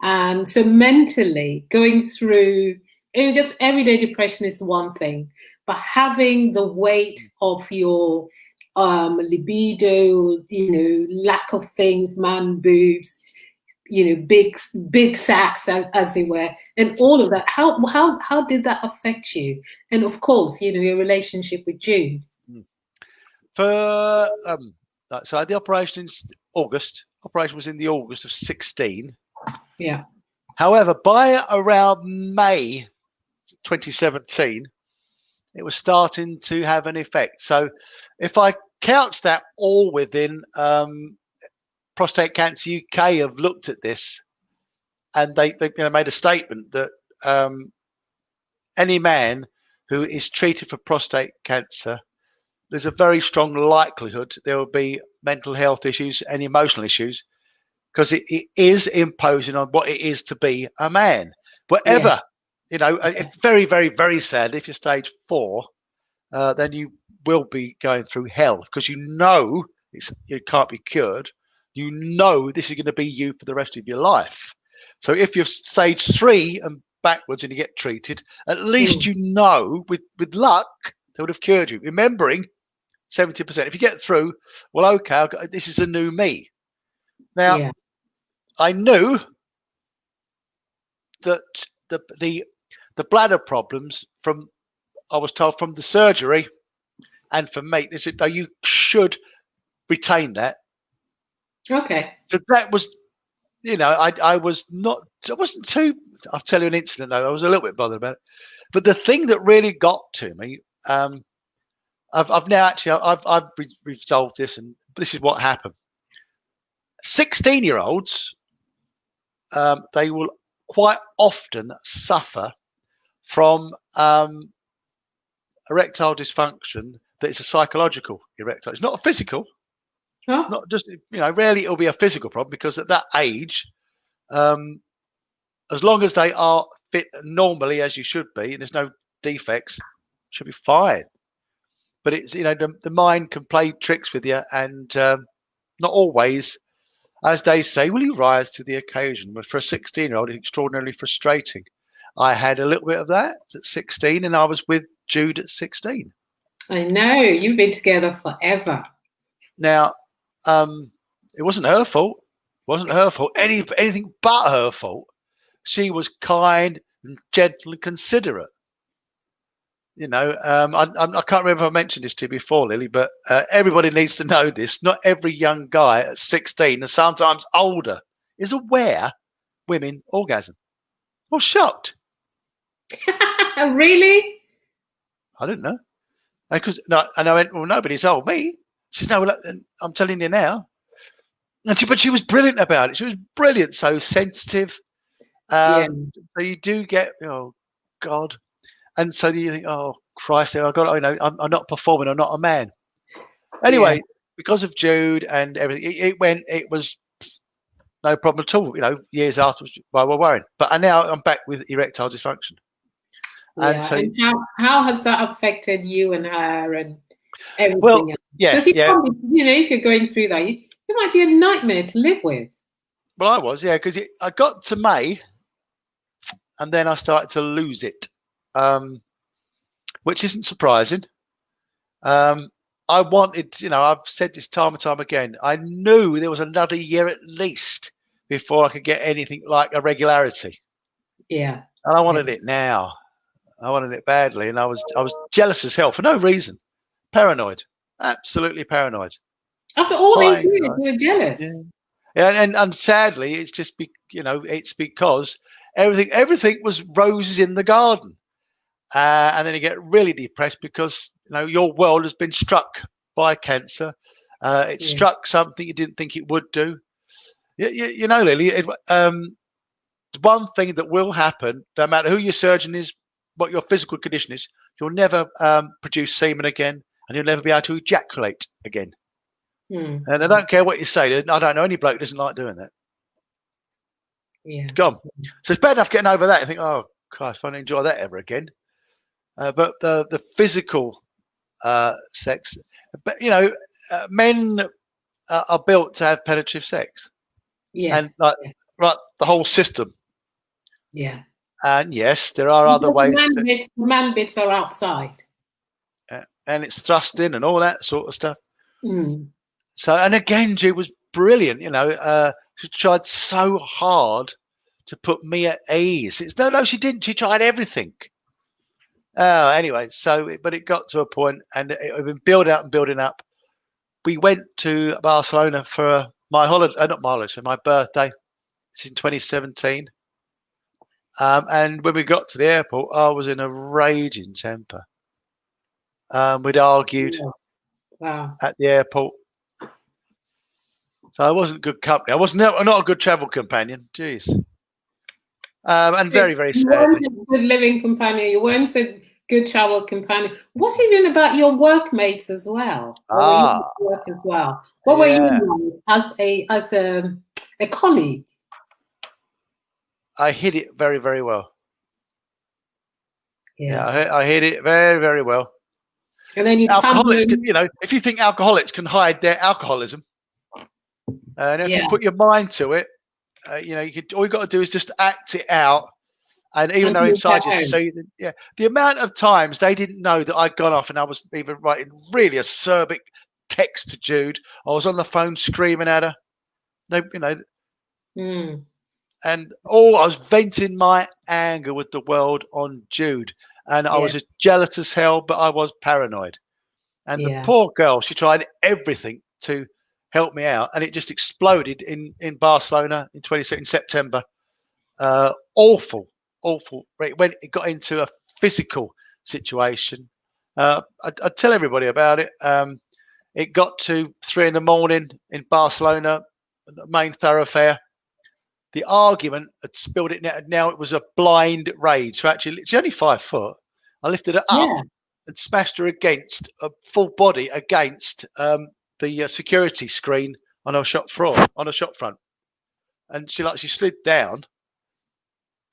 [SPEAKER 2] And so mentally going through, just everyday depression is one thing, but having the weight of your libido, lack of things, man boobs, big sacks as they were, and all of that. How did that affect you? And of course, your relationship with Jude.
[SPEAKER 1] So I had the operation in August. Operation was in the August of 16.
[SPEAKER 2] Yeah.
[SPEAKER 1] However, by around May 2017, it was starting to have an effect. So if I couch that all within Prostate Cancer UK have looked at this, and they made a statement that any man who is treated for prostate cancer, there's a very strong likelihood there will be mental health issues and emotional issues, because it is imposing on what it is to be a man. Whatever, it's very, very, very sad. If you're stage 4, then you will be going through hell, because it can't be cured. This is going to be you for the rest of your life. So if you're stage 3 and backwards and you get treated, at least with luck, They would have cured you. Remembering 70%. If you get through, well, okay, this is a new me. Now, I knew that the bladder problems I was told from the surgery and from me, they said, no, you should retain that.
[SPEAKER 2] Okay.
[SPEAKER 1] But that was, I wasn't too, I'll tell you an incident though, I was a little bit bothered about it. But the thing that really got to me, I've now actually, I've resolved this, and this is what happened. 16-year-olds, they will quite often suffer from erectile dysfunction that is a psychological erectile. It's not a physical.
[SPEAKER 2] Huh?
[SPEAKER 1] Not just, rarely it'll be a physical problem, because at that age, as long as they are fit normally as you should be, and there's no defects, should be fine. But it's, the mind can play tricks with you, and not always, as they say, will you rise to the occasion. But for a 16-year-old, it's extraordinarily frustrating. I had a little bit of that at 16, and I was with Jude at 16.
[SPEAKER 2] I know, you've been together forever.
[SPEAKER 1] Now, it wasn't her fault. It wasn't her fault. Anything but her fault. She was kind and gentle and considerate. I can't remember if I mentioned this to you before, Lily, but everybody needs to know this. Not every young guy at 16 and sometimes older is aware women orgasm. I was shocked.
[SPEAKER 2] Really?
[SPEAKER 1] I didn't know. And I went, well, nobody told me. She said, no, well, I'm telling you now. But she was brilliant about it. She was brilliant, so sensitive. So you do get, oh God, and so you think, oh Christ, I got, I'm not performing. I'm not a man. Anyway, because of Jude and everything, it was no problem at all. Years afterwards, while we're worrying. But now I'm back with erectile dysfunction.
[SPEAKER 2] And so, and how has that affected you and her and everything?
[SPEAKER 1] Well,
[SPEAKER 2] else? Because if you're going through that, it might be a nightmare to live with.
[SPEAKER 1] Well, I was, because I got to May, and then I started to lose it, which isn't surprising. I wanted, I've said this time and time again, I knew there was another year at least before I could get anything like a regularity.
[SPEAKER 2] Yeah.
[SPEAKER 1] And I wanted it now. I wanted it badly, and I was jealous as hell for no reason. Paranoid, absolutely paranoid.
[SPEAKER 2] After all these years, you were jealous.
[SPEAKER 1] Yeah, and sadly, it's just it's because everything was roses in the garden, and then you get really depressed because your world has been struck by cancer. It struck something you didn't think it would do. Lily. One thing that will happen, no matter who your surgeon is, what your physical condition is, you'll never produce semen again, and you'll never be able to ejaculate again. And I don't care what you say. I don't know any bloke who doesn't like doing that.
[SPEAKER 2] Yeah.
[SPEAKER 1] It's gone. So it's bad enough getting over that. I think, oh Christ, I don't enjoy that ever again. But the physical sex, but men are built to have penetrative sex.
[SPEAKER 2] Yeah.
[SPEAKER 1] And the whole system.
[SPEAKER 2] Yeah.
[SPEAKER 1] And yes, there are other ways.
[SPEAKER 2] The man bits are outside.
[SPEAKER 1] And it's thrust in and all that sort of stuff.
[SPEAKER 2] Mm.
[SPEAKER 1] So, and again, Jude was brilliant. She tried so hard to put me at ease. No, she didn't. She tried everything. Anyway, but it got to a point, and it had been building up. We went to Barcelona for my holiday, not my holiday, my birthday. It's in 2017. And when we got to the airport, I was in a raging temper. We'd argued at the airport. So I wasn't good company. I was not a good travel companion. Jeez. And very, very sadly.
[SPEAKER 2] You weren't a good living companion. You weren't a good travel companion. What even about your workmates as well? Work as well. What were you like as a colleague?
[SPEAKER 1] I hid it very, very well. Yeah, I hid it very, very well.
[SPEAKER 2] And then
[SPEAKER 1] if you think alcoholics can hide their alcoholism, and if you put your mind to it, all you got to do is just act it out, And even though inside you see, the amount of times they didn't know that I'd gone off and I was even writing really acerbic text to Jude. I was on the phone screaming at her. They, and I was venting my anger with the world on Jude. And I was as jealous as hell, but I was paranoid. And the poor girl, she tried everything to help me out, and it just exploded in Barcelona in September. Awful. It got into a physical situation. I'd tell everybody about it. It got to 3 a.m. in Barcelona, the main thoroughfare. The argument had spilled it. Now it was a blind rage. So actually, she's only 5 foot. I lifted her up and smashed her against a full body against the security screen on a shop front. And she slid down.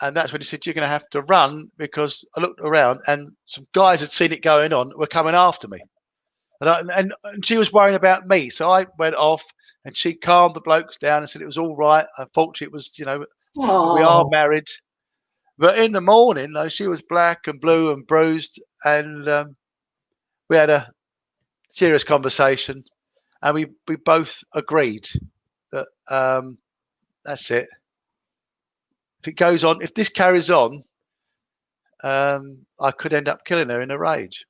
[SPEAKER 1] And that's when he said, "You're going to have to run," because I looked around and some guys had seen it going on, were coming after me. And she was worrying about me. So I went off and she calmed the blokes down and said it was all right. Unfortunately, it was, we are married. But in the morning, though, she was black and blue and bruised. And we had a serious conversation. And we both agreed that that's it. If it goes on, if this carries on, I could end up killing her in a rage.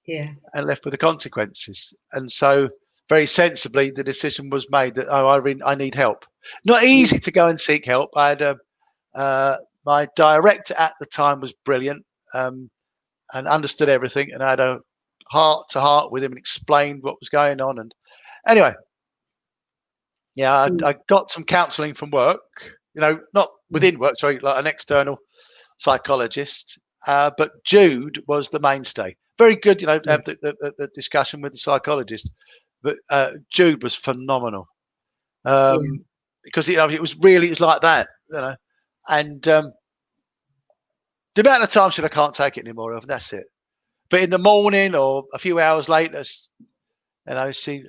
[SPEAKER 2] Yeah.
[SPEAKER 1] And left with the consequences. And so very sensibly, the decision was made that, I need help. Not easy to go and seek help. I had my director at the time was brilliant and understood everything. And I had a heart-to-heart with him and explained what was going on. And anyway, I got some counselling from work. Not within work, sorry, like an external psychologist. But Jude was the mainstay. Very good, to have the discussion with the psychologist. But Jude was phenomenal because it was like that, And the amount of time I can't take it anymore. And that's it. But in the morning or a few hours later, she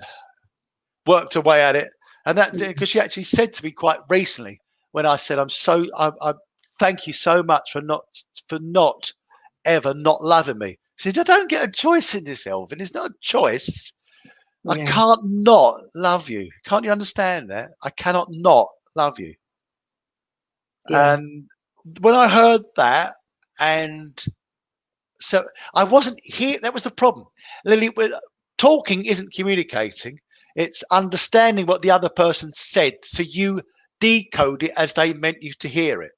[SPEAKER 1] worked away at it, and that because she actually said to me quite recently, when I said, I thank you so much for not ever not loving me. She said, I don't get a choice in this, Elvin. It's not a choice. I can't not love you. Can't you understand that? I cannot not love you. Yeah. And when I heard that, and so I wasn't here. That was the problem. Lily, talking isn't communicating. It's understanding what the other person said. So you decode it as they meant you to hear it.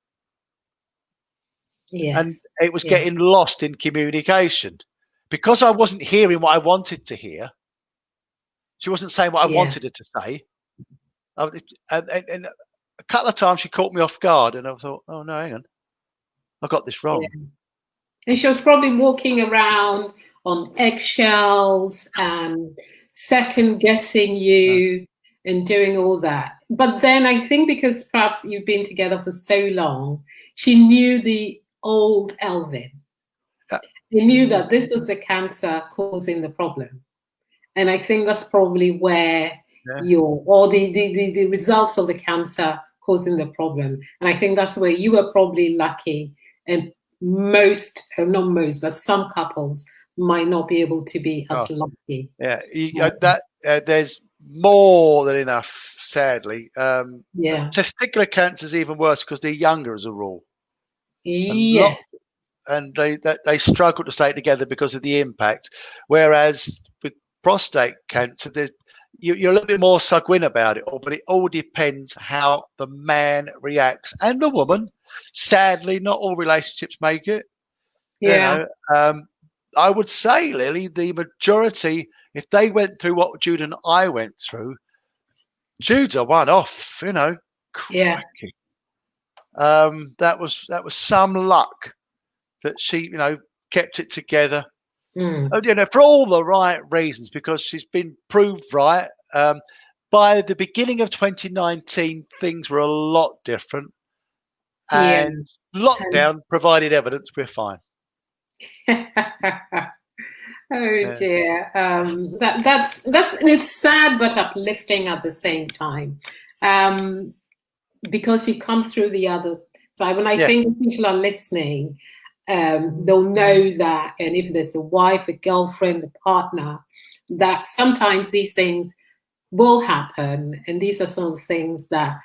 [SPEAKER 2] Yes.
[SPEAKER 1] And it was getting lost in communication because I wasn't hearing what I wanted to hear. She wasn't saying what I wanted her to say. And a couple of times she caught me off guard, and I thought, oh no, hang on, I got this wrong.
[SPEAKER 2] Yeah. And she was probably walking around on eggshells and second guessing you and doing all that. But then I think because perhaps you've been together for so long, she knew the old Elvin. She knew that this was the cancer causing the problem. And I think that's probably where the results of the cancer causing the problem. And I think that's where you were probably lucky, and not most, but some couples might not be able to be as lucky.
[SPEAKER 1] Yeah, there's more than enough, sadly. Testicular cancer is even worse because they're younger as a rule. And they struggle to stay together because of the impact. Whereas with prostate cancer, you're a little bit more sanguine about it all, but it all depends how the man reacts and the woman. Sadly, not all relationships make it. I would say, Lily, the majority, if they went through what Jude and I went through, Jude's a one-off, Crikey. That was some luck that she, kept it together. For all the right reasons, because she's been proved right. By the beginning of 2019, things were a lot different, and lockdown provided evidence we're fine.
[SPEAKER 2] Oh dear, that's it's sad but uplifting at the same time, because you come through the other So when I think people are listening, they'll know that, and if there's a wife, a girlfriend, a partner, that sometimes these things will happen. And these are some of the things that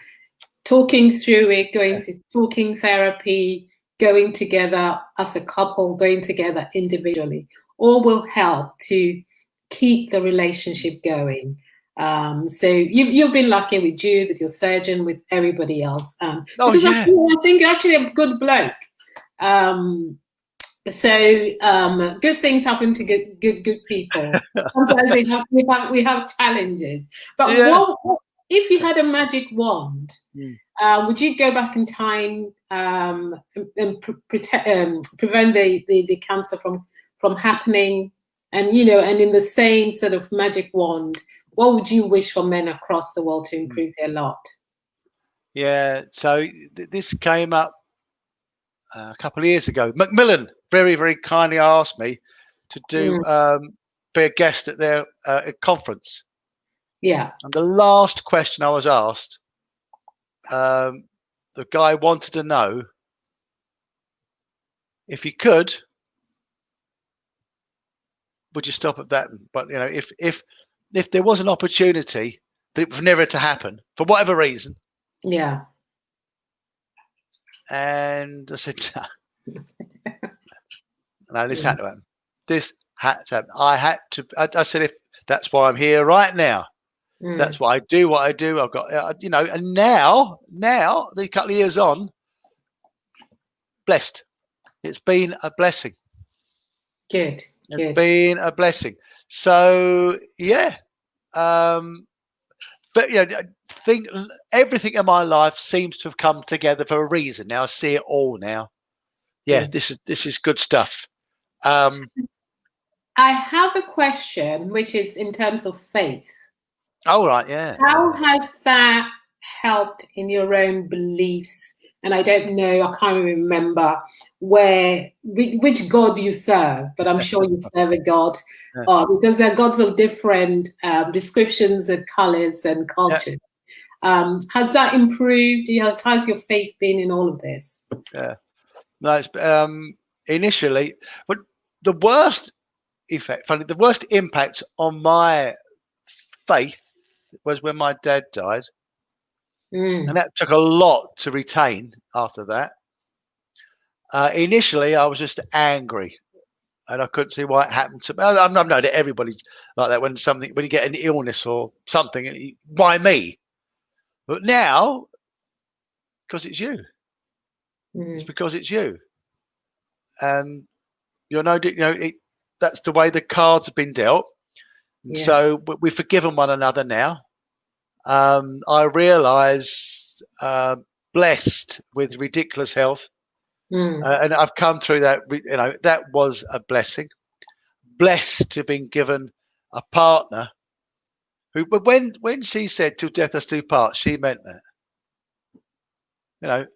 [SPEAKER 2] talking through it, going to talking therapy, going together as a couple, going together individually, all will help to keep the relationship going. So you've been lucky with Jude, with your surgeon, with everybody else. Because I think you're actually a good bloke. Good things happen to good people. Sometimes we have challenges. But what if you had a magic wand? Would you go back in time and prevent the cancer from happening? And and in the same sort of magic wand, what would you wish for men across the world to improve their lot?
[SPEAKER 1] Yeah, so this came up a couple of years ago. Macmillan very, very kindly asked me to do be a guest at their conference.
[SPEAKER 2] Yeah.
[SPEAKER 1] And the last question I was asked, the guy wanted to know if he could, would you stop at that? But if there was an opportunity that was never to happen for whatever reason.
[SPEAKER 2] Yeah.
[SPEAKER 1] And I said, no, this had to happen. This had to happen. I said, if that's why I'm here right now. That's why I do what I do. I've got, and now, the couple of years on, blessed. It's been a blessing.
[SPEAKER 2] Good.
[SPEAKER 1] It's been a blessing. So, but I think everything in my life seems to have come together for a reason. Now I see it all now. Yeah, this is good stuff.
[SPEAKER 2] I have a question, which is in terms of faith.
[SPEAKER 1] Oh, right, yeah.
[SPEAKER 2] How has that helped in your own beliefs? And I don't know, I can't remember which God you serve, but I'm sure you serve a God, because they're gods of different descriptions and colors and culture. Yeah. Has that improved? How's your faith been in all of this?
[SPEAKER 1] Yeah, no, it's, initially, but the worst impact on my faith was when my dad died. And that took a lot to retain after that. Initially, I was just angry, and I couldn't see why it happened to me. I know that everybody's like that when you get an illness or something. Why me? But now, because it's you. It's because it's you, and that's the way the cards have been dealt. Yeah. So we've forgiven one another now. I realise blessed with ridiculous health, and I've come through that. That was a blessing. Blessed to have been given a partner who, but when she said "till death us do part," she meant that.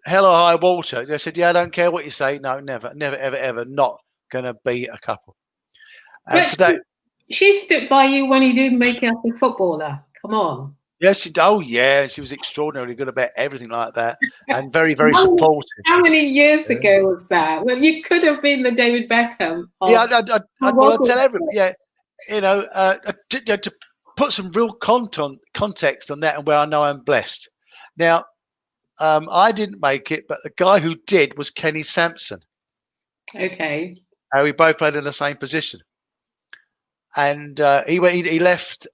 [SPEAKER 1] Hell or high water. They said, "Yeah, I don't care what you say. No, never, ever, ever, not going to be a couple." And
[SPEAKER 2] but so she stood by you when you didn't make it as a footballer. Come on.
[SPEAKER 1] Yes, she was extraordinarily good about everything like that, and very, very supportive.
[SPEAKER 2] How many years ago was that? Well, you could have been the David Beckham.
[SPEAKER 1] Yeah, I tell everyone. Yeah, to put some real context on that, and where I know I'm blessed. Now, I didn't make it, but the guy who did was Kenny Sampson.
[SPEAKER 2] Okay.
[SPEAKER 1] We both played in the same position, and he left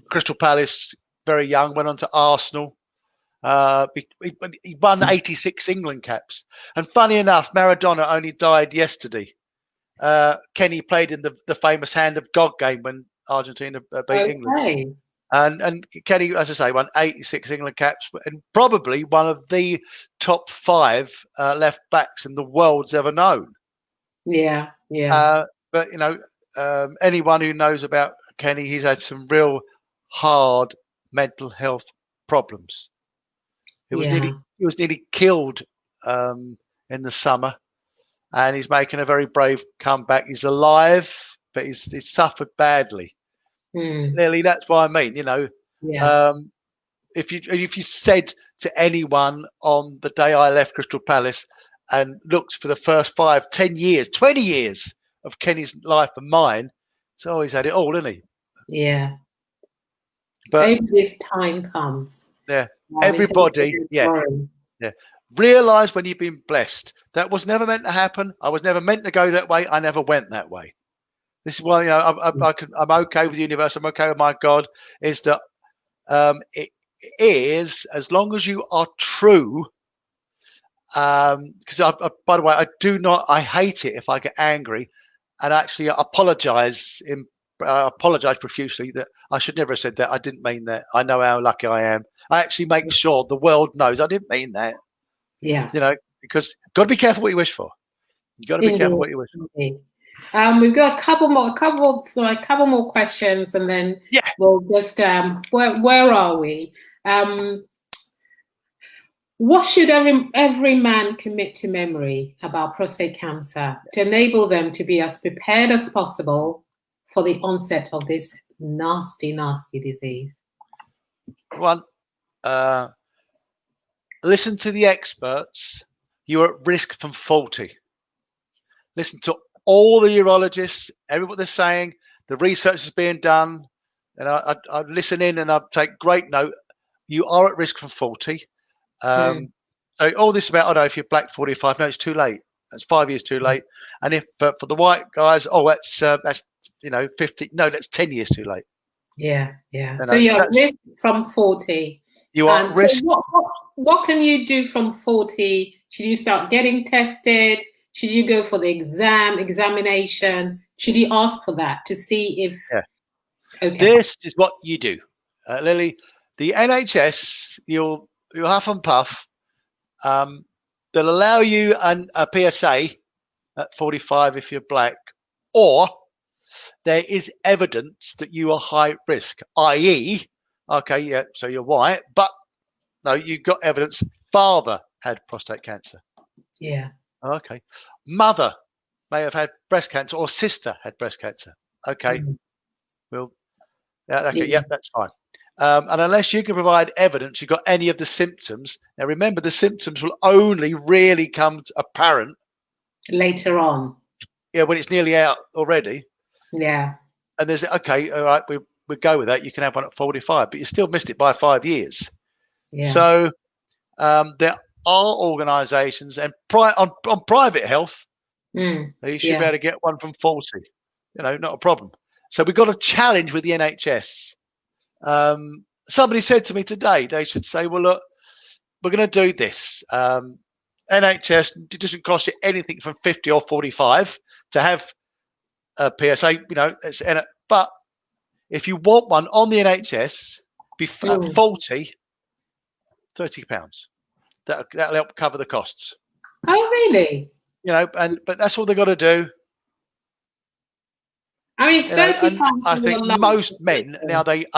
[SPEAKER 1] Crystal Palace very young, went on to Arsenal. He won 86 England caps. And funny enough, Maradona only died yesterday. Kenny played in the famous Hand of God game when Argentina beat England. And Kenny, as I say, won 86 England caps and probably one of the top 5 left backs in the world's ever known.
[SPEAKER 2] Yeah.
[SPEAKER 1] But anyone who knows about Kenny, he's had some real hard mental health problems. He was nearly killed in the summer, and he's making a very brave comeback. He's alive, but he's suffered badly. Clearly, that's what I mean. If you said to anyone on the day I left Crystal Palace and looked for the first 5, 10 years, 20 years of Kenny's life and mine. So he's had it all, isn't he?
[SPEAKER 2] Yeah.
[SPEAKER 1] But
[SPEAKER 2] maybe this time comes.
[SPEAKER 1] yeah, everybody, yeah. Realize when you've been blessed. That was never meant to happen. I was never meant to go that way. I never went that way. This is why, I'm okay with the universe. I'm okay with my God. Is that it is, as long as you are true. Because by the way, I hate it if I get angry and actually apologize profusely that I should never have said that. I didn't mean that. I know how lucky I am. I actually make sure the world knows I didn't mean that.
[SPEAKER 2] Yeah.
[SPEAKER 1] Because you've got to be careful what you wish for. You've got to be careful what you wish for.
[SPEAKER 2] We've got a couple more questions, and then we'll just where are we? What should every man commit to memory about prostate cancer to enable them to be as prepared as possible for the onset of this nasty, nasty disease?
[SPEAKER 1] One, listen to the experts. You're at risk from 40. Listen to all the urologists, everyone they're saying, the research is being done, and I listen in and I take great note. You are at risk from 40. So all this about, I don't know if you're black 45, no, it's too late. That's 5 years too late. And if for the white guys, that's 50. No, that's 10 years too late.
[SPEAKER 2] Yeah. So you're at risk from 40.
[SPEAKER 1] You are at risk.
[SPEAKER 2] So what can you do from 40? Should you start getting tested? Should you go for the examination? Should you ask for that to see if?
[SPEAKER 1] Yeah.
[SPEAKER 2] Okay.
[SPEAKER 1] This is what you do, Lily. The NHS, you'll huff and puff. They'll allow you a PSA at 45 if you're black, or there is evidence that you are high risk, i.e., so you're white, but no, you've got evidence father had prostate cancer.
[SPEAKER 2] Yeah.
[SPEAKER 1] Okay. Mother may have had breast cancer, or sister had breast cancer. Okay. That's fine. And unless you can provide evidence you've got any of the symptoms, now remember the symptoms will only really come apparent
[SPEAKER 2] later on.
[SPEAKER 1] Yeah, when it's nearly out already.
[SPEAKER 2] Yeah.
[SPEAKER 1] And there's all right, we go with that. You can have one at 45, but you still missed it by 5 years.
[SPEAKER 2] Yeah.
[SPEAKER 1] So there are organisations and on private health, you should be able to get one from 40. Not a problem. So we've got a challenge with the NHS. Somebody said to me today, they should say, well, look, we're going to do this. NHS, it doesn't cost you anything from 50 or 45 to have a PSA, but if you want one on the NHS, at 40, £30. That'll help cover the costs.
[SPEAKER 2] Oh, really?
[SPEAKER 1] But that's all they've got to do.
[SPEAKER 2] I mean, £30.
[SPEAKER 1] I think most men now £30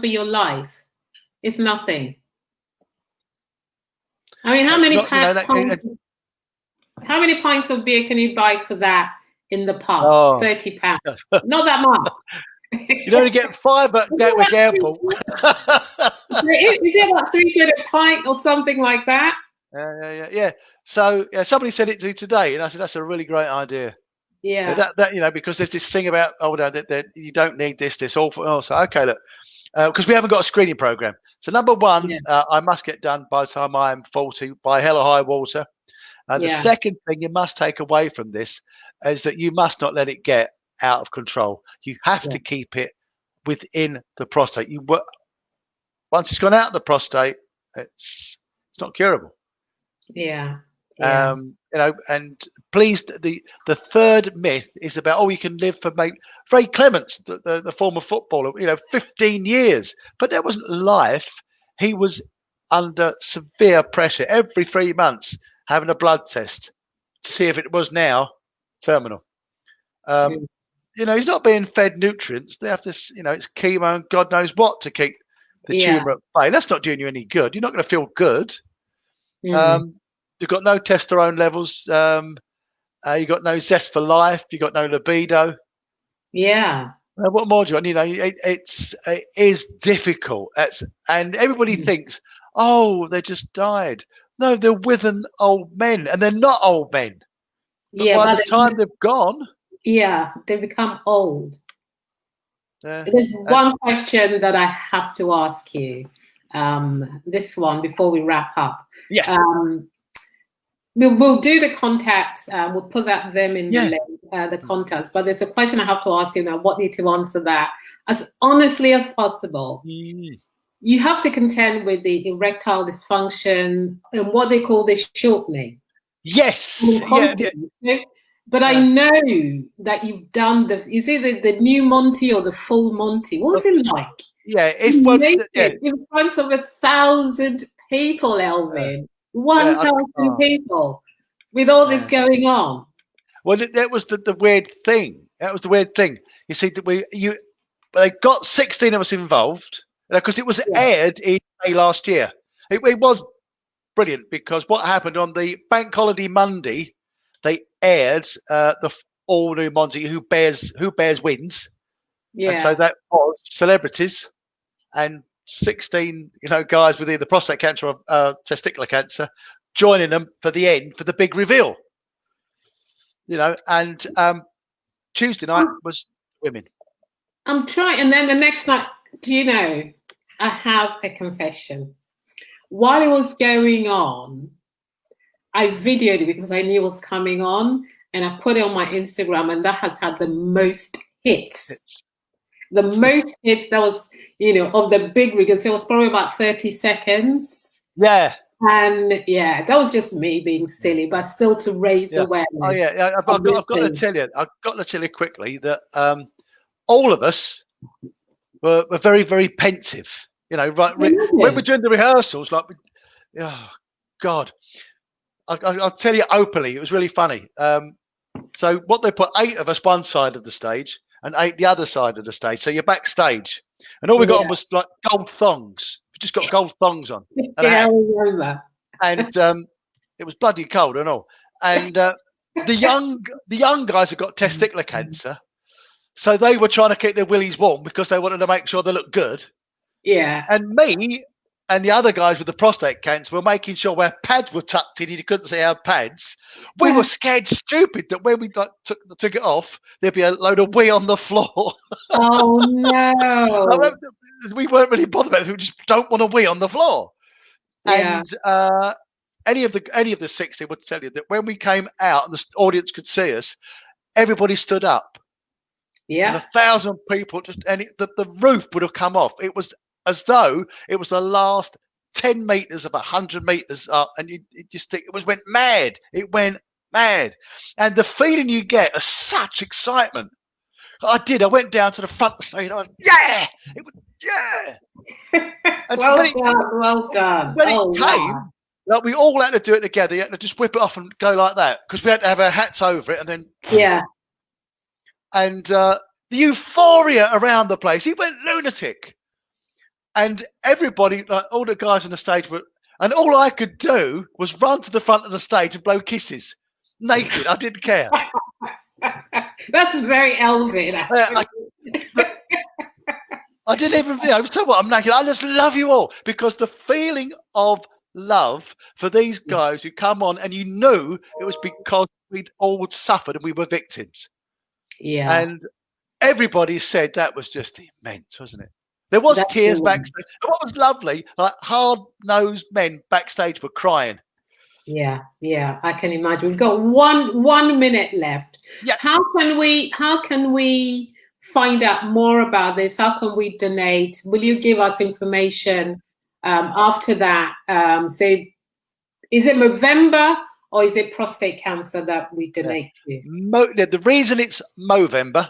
[SPEAKER 2] for your life is nothing. I mean, how many pints of beer can you buy for that in the pub?
[SPEAKER 1] Oh.
[SPEAKER 2] £30. Not that much.
[SPEAKER 1] You only get 5 at Gatwick Airport.
[SPEAKER 2] Is it about £3 a pint or something like that?
[SPEAKER 1] Yeah. So somebody said it to me today, and I said that's a really great idea.
[SPEAKER 2] Yeah.
[SPEAKER 1] That because there's this thing about that you don't need this awful. Also, okay, look, because we haven't got a screening program. So number one, I must get done by the time I'm 40 by hell or high water. The second thing you must take away from this is that you must not let it get out of control. You have to keep it within the prostate. Once it's gone out of the prostate, it's not curable.
[SPEAKER 2] Yeah.
[SPEAKER 1] And please, the third myth is about you can live for Ray Clements, the former footballer, 15 years, but that wasn't life. He was under severe pressure every 3 months, having a blood test to see if it was now terminal. He's not being fed nutrients. They have to, it's chemo and God knows what to keep the tumor at bay. That's not doing you any good. You're not going to feel good. You've got no testosterone levels. You've got no zest for life. You've got no libido.
[SPEAKER 2] Yeah.
[SPEAKER 1] What more do you want? You know, it is difficult. And everybody thinks, oh, they just died. No, they're withered old men, and they're not old men. But by the time they've gone,
[SPEAKER 2] they become old. There's one question that I have to ask you. This one before we wrap up.
[SPEAKER 1] Yeah.
[SPEAKER 2] We'll do the contacts. We'll put them in the link, the contacts. But there's a question I have to ask you now. What need to answer that as honestly as possible? You have to contend with the erectile dysfunction and what they call the shortening.
[SPEAKER 1] Yes.
[SPEAKER 2] But I know that you've done is it the new Monty or the full Monty? What was it like?
[SPEAKER 1] Yeah,
[SPEAKER 2] in front of 1,000 people, Elvin. 1,000 people with all this going on.
[SPEAKER 1] Well, that was the weird thing. That was the weird thing. You see, that they got 16 of us involved because it was aired in May last year. It was brilliant because what happened on the bank holiday Monday, they aired the all new Monty Who Bears Wins. Yeah. And so that was celebrities and 16, guys with either prostate cancer or testicular cancer joining them for the end for the big reveal. And Tuesday night was women.
[SPEAKER 2] I'm trying, and then the next night, I have a confession. While it was going on, I videoed it because I knew it was coming on, and I put it on my Instagram, and that has had the most hits. The most hits that was, of the big reveal. So it was probably about 30 seconds.
[SPEAKER 1] Yeah.
[SPEAKER 2] And that was just me being silly, but still to raise awareness.
[SPEAKER 1] Oh yeah, I've got to tell you quickly that all of us were very, very pensive. Right when we're doing the rehearsals, like, oh God, I'll tell you openly, it was really funny. So what they put 8 of us one side of the stage and 8 the other side of the stage. So you're backstage, and all we got on was like gold thongs. We just got gold thongs on. And
[SPEAKER 2] I remember.
[SPEAKER 1] And it was bloody cold and all. And the young guys have got testicular cancer, so they were trying to keep their willies warm because they wanted to make sure they looked good.
[SPEAKER 2] Yeah.
[SPEAKER 1] And me and the other guys with the prostate cancer were making sure our pads were tucked in. You couldn't see our pads. We were scared stupid that when we took it off, there'd be a load of wee on the floor.
[SPEAKER 2] Oh no!
[SPEAKER 1] We weren't really bothered about it. We just don't want to wee on the floor. Yeah. And any of the 60 would tell you that when we came out and the audience could see us, everybody stood up.
[SPEAKER 2] Yeah.
[SPEAKER 1] And 1,000 people the roof would have come off. It was as though it was the last 10 meters of 100 meters up, and you just think went mad. It went mad, and the feeling you get is such excitement. I went down to the front of the stage. I was it was
[SPEAKER 2] well done.
[SPEAKER 1] When it came, like, we all had to do it together. You had to just whip it off and go like that because we had to have our hats over it, and then and the euphoria around the place. He went lunatic. And everybody, like all the guys on the stage and all I could do was run to the front of the stage and blow kisses, naked. I didn't care.
[SPEAKER 2] That's very Elvin.
[SPEAKER 1] I didn't even. I was told I'm naked. I just love you all because the feeling of love for these guys who come on, and you knew it was because we'd all suffered and we were victims.
[SPEAKER 2] Yeah.
[SPEAKER 1] And everybody said that was just immense, wasn't it? There was tears backstage. And what was lovely, like hard-nosed men backstage were crying.
[SPEAKER 2] Yeah, I can imagine. We've got one minute left.
[SPEAKER 1] Yeah.
[SPEAKER 2] How can we find out more about this? How can we donate? Will you give us information after that? Say, is it Movember or is it prostate cancer that we donate to?
[SPEAKER 1] The reason it's Movember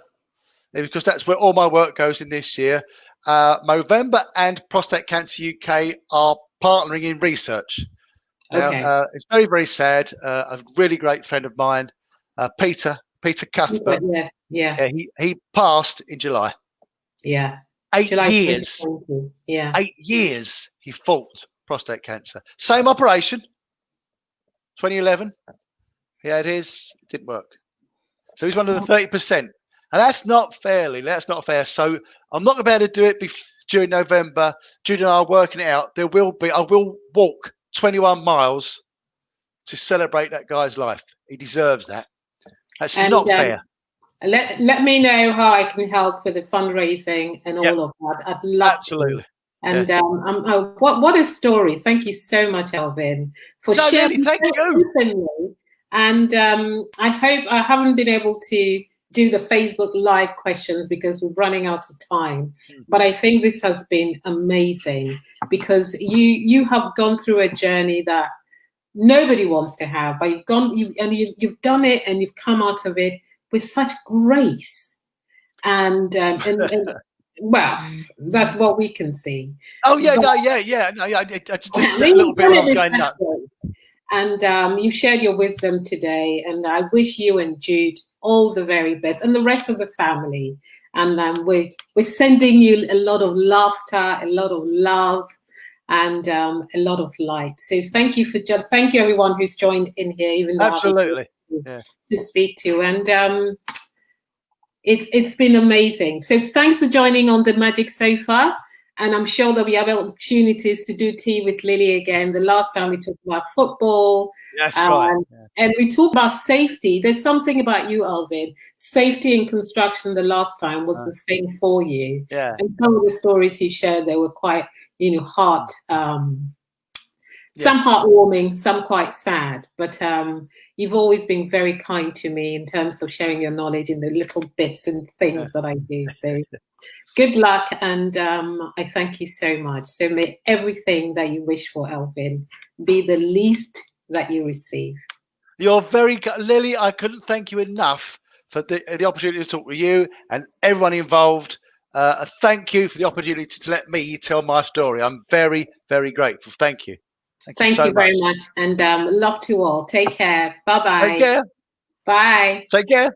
[SPEAKER 1] is because that's where all my work goes in this year. Movember and Prostate Cancer UK are partnering in research. Now, it's very, very sad. A really great friend of mine, Peter Cuthbert. He passed in July.
[SPEAKER 2] Yeah.
[SPEAKER 1] 8 years. 8 years he fought prostate cancer. Same operation. 2011. He had his. It didn't work. So he's one of the 30%. And that's not fairly. That's not fair. So I'm not going to be able to do it during November. Judy and I are working it out. I will walk 21 miles to celebrate that guy's life. He deserves that. That's not fair.
[SPEAKER 2] Let me know how I can help with the fundraising and all of that. I'd love
[SPEAKER 1] absolutely.
[SPEAKER 2] To. And what a story! Thank you so much, Elvin, for sharing.
[SPEAKER 1] Thank you.
[SPEAKER 2] And I hope I haven't been able to do the Facebook Live questions because we're running out of time. But I think this has been amazing because you have gone through a journey that nobody wants to have, but you've done it and you've come out of it with such grace. And well, that's what we can see.
[SPEAKER 1] Oh yeah, but, just a little bit of going nuts.
[SPEAKER 2] And you shared your wisdom today, and I wish you and Jude all the very best, and the rest of the family. And we're sending you a lot of laughter, a lot of love, and a lot of light. So thank you everyone who's joined in here, even though
[SPEAKER 1] absolutely
[SPEAKER 2] to speak to, and it's been amazing. So thanks for joining on the Magic Sofa. And I'm sure there'll be other opportunities to do tea with Lily again. The last time we talked about football.
[SPEAKER 1] That's right.
[SPEAKER 2] And we talked about safety. There's something about you, Elvin. Safety in construction the last time was the thing for you.
[SPEAKER 1] Yeah.
[SPEAKER 2] And some of the stories you shared, they were quite, some heartwarming, some quite sad. But you've always been very kind to me in terms of sharing your knowledge in the little bits and things that I do. So good luck, and I thank you so much. So may everything that you wish for, Elvin, be the least that you receive.
[SPEAKER 1] You're very good, Lily. I couldn't thank you enough for the opportunity to talk with you and everyone involved. Thank you for the opportunity to let me tell my story. I'm very, very grateful. Thank you.
[SPEAKER 2] Thank you very much, and love to all. Take care. Bye-bye.
[SPEAKER 1] Take care.
[SPEAKER 2] Bye.
[SPEAKER 1] Take care.